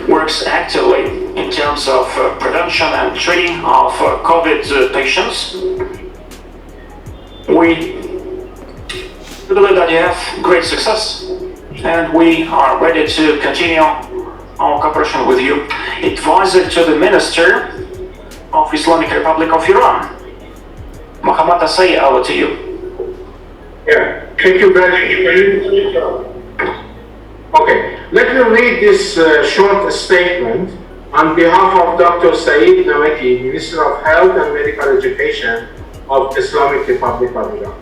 works actively in terms of prevention and treating of COVID patients. We believe that you have great success, and we are ready to continue our cooperation with you. Advisor to the Minister of Islamic Republic of Iran, Mohammad Asai, over to you. Yeah, thank you very much. Okay, let me read this short statement on behalf of Dr. Saeed Namaki, Minister of Health and Medical Education, of Islamic Republic of Iran.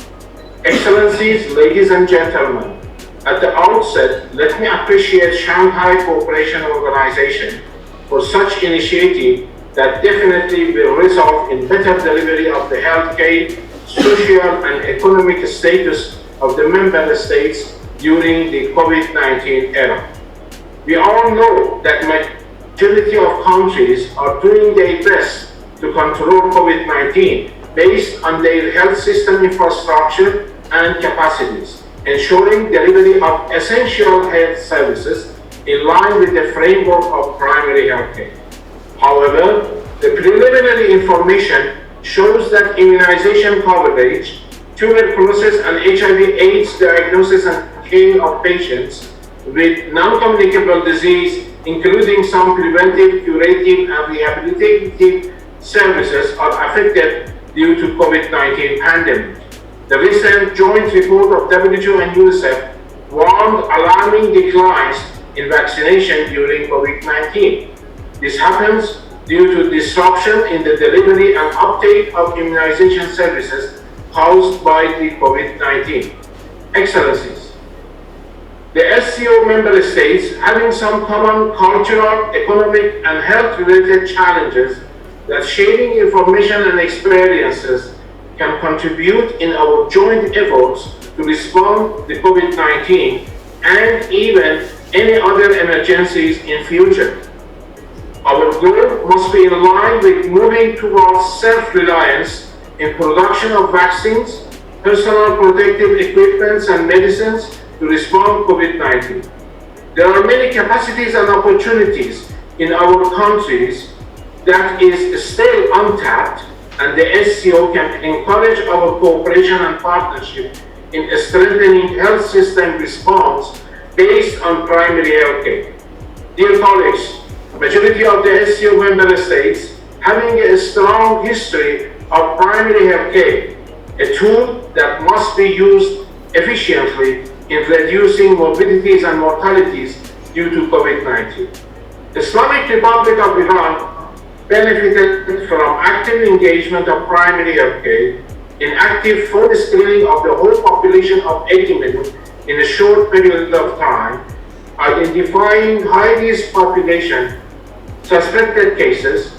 Excellencies, ladies and gentlemen, at the outset, let me appreciate Shanghai Cooperation Organization for such initiative that definitely will result in better delivery of the healthcare, social and economic status of the member states during the COVID-19 era. We all know that majority of countries are doing their best to control COVID-19 based on their health system infrastructure and capacities, ensuring delivery of essential health services in line with the framework of primary health care. However, the preliminary information shows that immunization coverage, tuberculosis and HIV/AIDS diagnosis and care of patients with non-communicable disease, including some preventive, curative and rehabilitative services, are affected due to COVID-19 pandemic. The recent joint report of WHO and UNICEF warned alarming declines in vaccination during COVID-19. This happens due to disruption in the delivery and uptake of immunization services caused by the COVID-19. Excellencies, the SCO member states, having some common cultural, economic and health-related challenges, that sharing information and experiences can contribute in our joint efforts to respond to COVID-19 and even any other emergencies in future. Our goal must be in line with moving towards self-reliance in production of vaccines, personal protective equipments and medicines to respond to COVID-19. There are many capacities and opportunities in our countries that is still untapped, and the SCO can encourage our cooperation and partnership in strengthening health system response based on primary health care. Dear colleagues, majority of the SCO member states having a strong history of primary health care, a tool that must be used efficiently in reducing morbidities and mortalities due to COVID-19. The Islamic Republic of Iran benefited from active engagement of primary health care in active full screening of the whole population of 80 million in a short period of time, identifying high-risk population, suspected cases,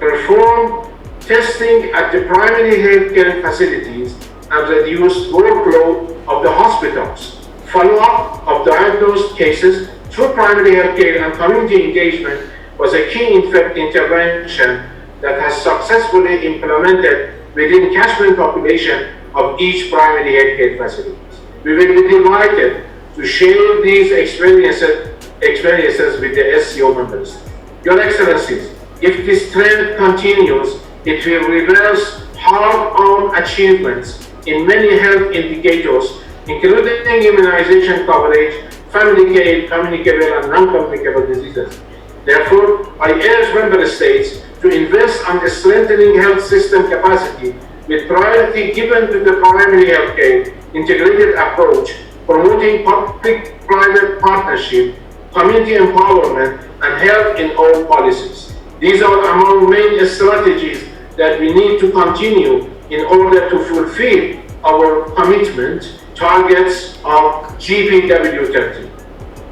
perform testing at the primary healthcare facilities, and reduce workload of the hospitals. Follow-up of diagnosed cases through primary healthcare and community engagement was a key intervention that has successfully implemented within catchment population of each primary healthcare facilities. We will be delighted to share these experiences with the SCO members. Your Excellencies, if this trend continues, it will reverse hard-earned achievements in many health indicators, including immunization coverage, family care, communicable and non-communicable diseases. Therefore, I urge member states to invest on strengthening health system capacity with priority given to the primary health care integrated approach, promoting public-private partnership, community empowerment, and health in all policies. These are among main strategies that we need to continue in order to fulfill our commitment targets of GPW30.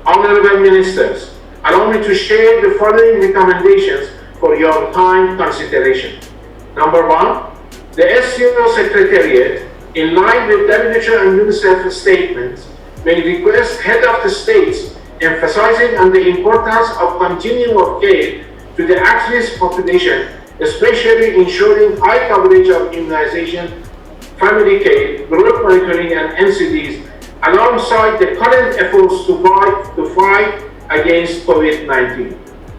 Honorable Ministers, allow me to share the following recommendations for your kind consideration. Number one, the SCO Secretariat, in line with WHO and UNICEF statements, may request head of the states emphasizing on the importance of continuum of care to the at-risk population, especially ensuring high coverage of immunization, family care, growth monitoring, and NCDs, alongside the current efforts to fight against COVID-19.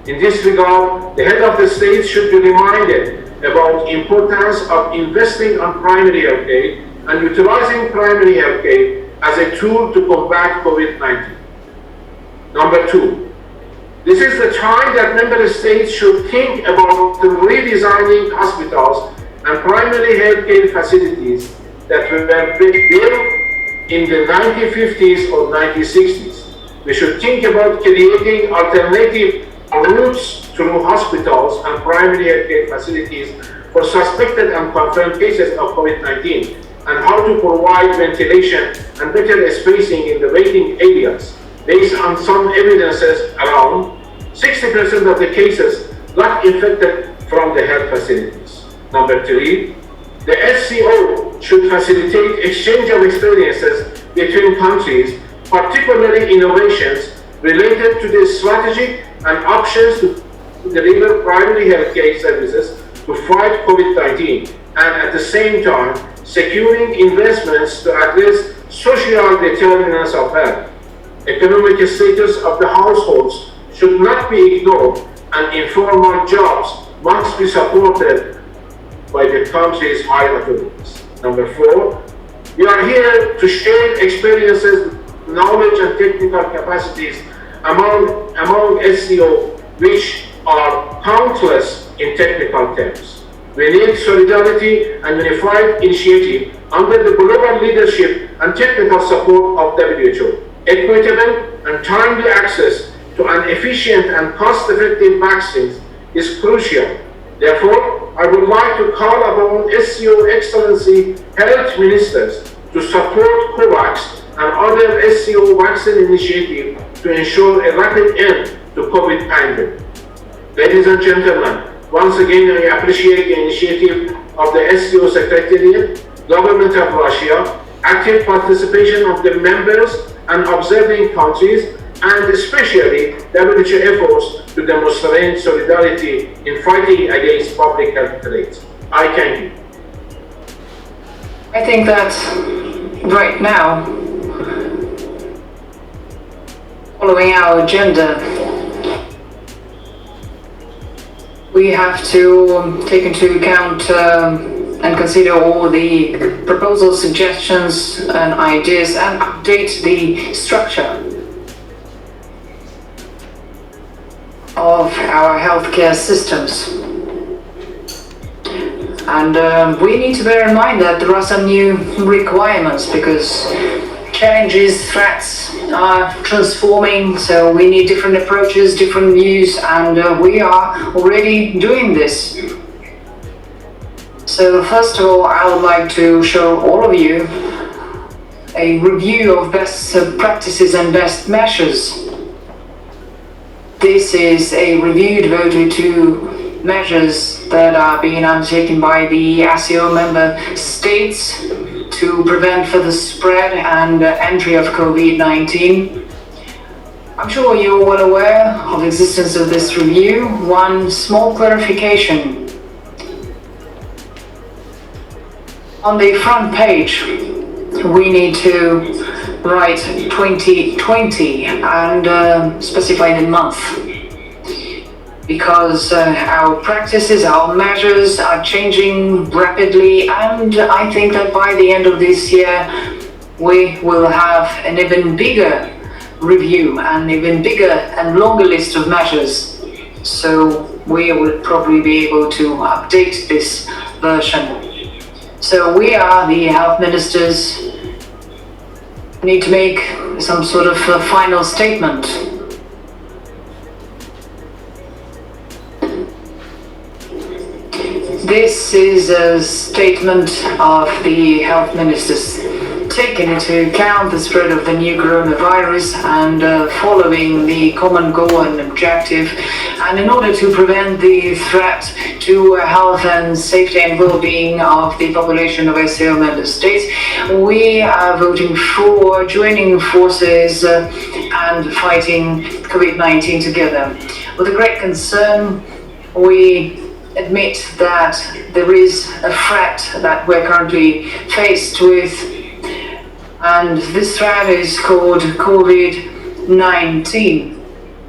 In this regard, the head of the state should be reminded about the importance of investing on primary health care and utilizing primary health care as a tool to combat COVID-19. Number two, this is the time that member states should think about redesigning hospitals and primary health care facilities that were built in the 1950s or 1960s. We should think about creating alternative routes through hospitals and primary health care facilities for suspected and confirmed cases of COVID-19 and how to provide ventilation and better spacing in the waiting areas. Based on some evidences, around 60% of the cases got infected from the health facilities. Number 3, the SCO should facilitate exchange of experiences between countries, particularly innovations related to the strategy and options to deliver primary healthcare services to fight COVID-19, and at the same time securing investments to address social determinants of health. Economic status of the households should not be ignored, and informal jobs must be supported by the country's high authorities. Number 4, we are here to share experiences, knowledge and technical capacities among SCO, which are countless in technical terms. We need solidarity and unified initiative under the global leadership and technical support of WHO. Equitable and timely access to an efficient and cost-effective vaccines is crucial. Therefore, I would like to call upon SCO Excellency Health Ministers to support COVAX and other SCO vaccine initiatives to ensure a rapid end to COVID pandemic. Ladies and gentlemen, once again I appreciate the initiative of the SCO Secretariat, Government of Russia, active participation of the members and observing countries, and especially WHO efforts to demonstrate solidarity in fighting against public health threats. I thank you. I think that right now, following our agenda, we have to take into account and consider all the proposals, suggestions and ideas and update the structure of our healthcare systems. And we need to bear in mind that there are some new requirements because challenges, threats are transforming, so we need different approaches, different views, and we are already doing this. So first of all, I would like to show all of you a review of best practices and best measures. This is a review devoted to measures that are being undertaken by the SCO member states to prevent further spread and entry of COVID-19. I'm sure you're well aware of the existence of this review. One small clarification. On the front page, we need to write 2020 and specify the month, because our practices, our measures are changing rapidly, and I think that by the end of this year we will have an even bigger review, an even bigger and longer list of measures. So we will probably be able to update this version. So we are the health ministers, need to make some sort of final statement. This is a statement of the health ministers, taking into account the spread of the new coronavirus and following the common goal and objective, and in order to prevent the threat to health and safety and well-being of the population of SCO member states, we are voting for joining forces and fighting COVID-19 together. With a great concern, we admit that there is a threat that we're currently faced with, and this threat is called COVID-19.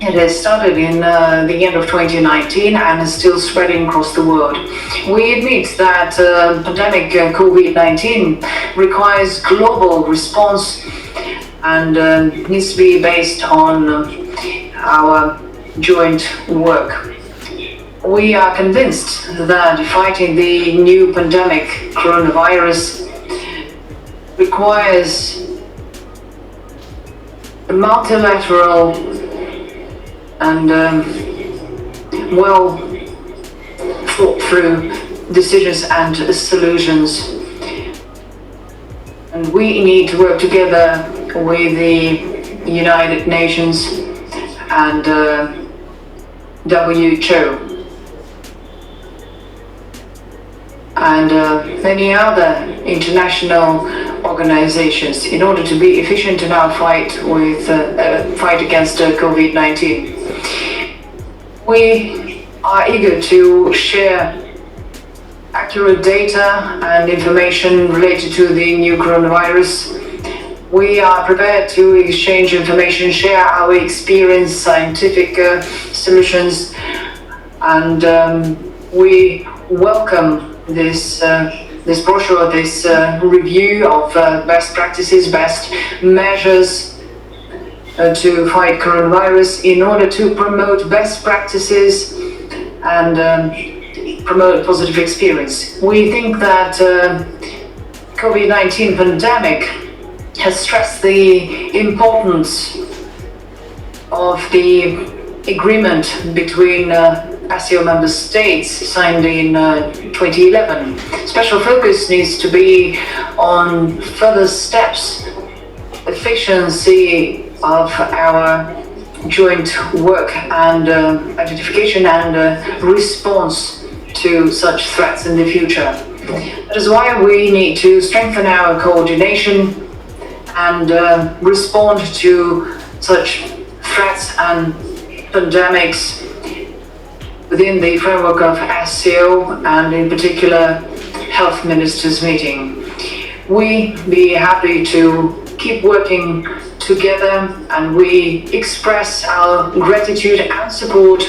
It has started in the end of 2019 and is still spreading across the world. We admit that pandemic COVID-19 requires global response and needs to be based on our joint work. We are convinced that fighting the new pandemic coronavirus requires a multilateral and well thought through decisions and solutions. And we need to work together with the United Nations and WHO and many other international organizations in order to be efficient in our fight against COVID-19. We are eager to share accurate data and information related to the new coronavirus. We are prepared to exchange information, share our experience, scientific solutions, and we welcome this brochure, this review of best practices, best measures to fight coronavirus in order to promote best practices and promote positive experience. We think that COVID-19 pandemic has stressed the importance of the agreement between SCO member states signed in 2011. Special focus needs to be on further steps, efficiency of our joint work and identification and response to such threats in the future. That is why we need to strengthen our coordination and respond to such threats and pandemics within the framework of SCO and in particular health ministers meeting. We be happy to keep working together, and we express our gratitude and support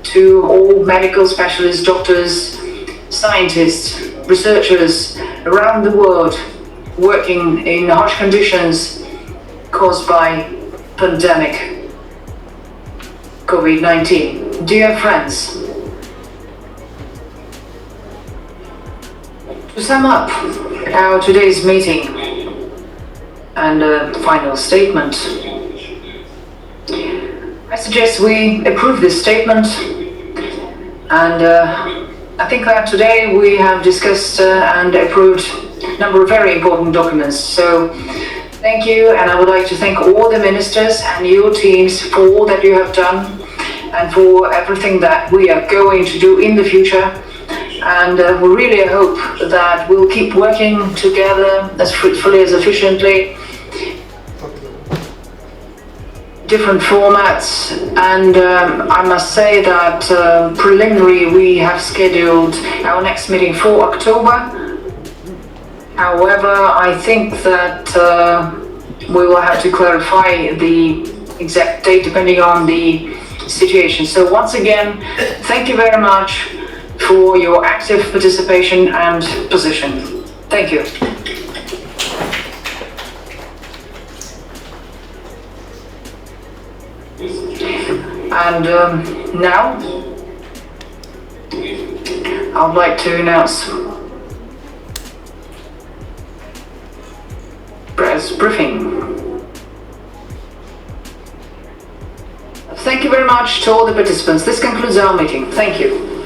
to all medical specialists, doctors, scientists, researchers around the world working in harsh conditions caused by pandemic COVID-19. Dear friends, to sum up our today's meeting and a final statement, I suggest we approve this statement, and I think that today we have discussed and approved a number of very important documents. So thank you, and I would like to thank all the ministers and your teams for all that you have done and for everything that we are going to do in the future. And we really hope that we'll keep working together as fruitfully, as efficiently, different formats, and I must say that preliminary we have scheduled our next meeting for October. However, I think that we will have to clarify the exact date depending on the situation. So once again, thank you very much for your active participation and position. Thank you. And now, I would like to announce press briefing. Thank you very much to all the participants. This concludes our meeting. Thank you.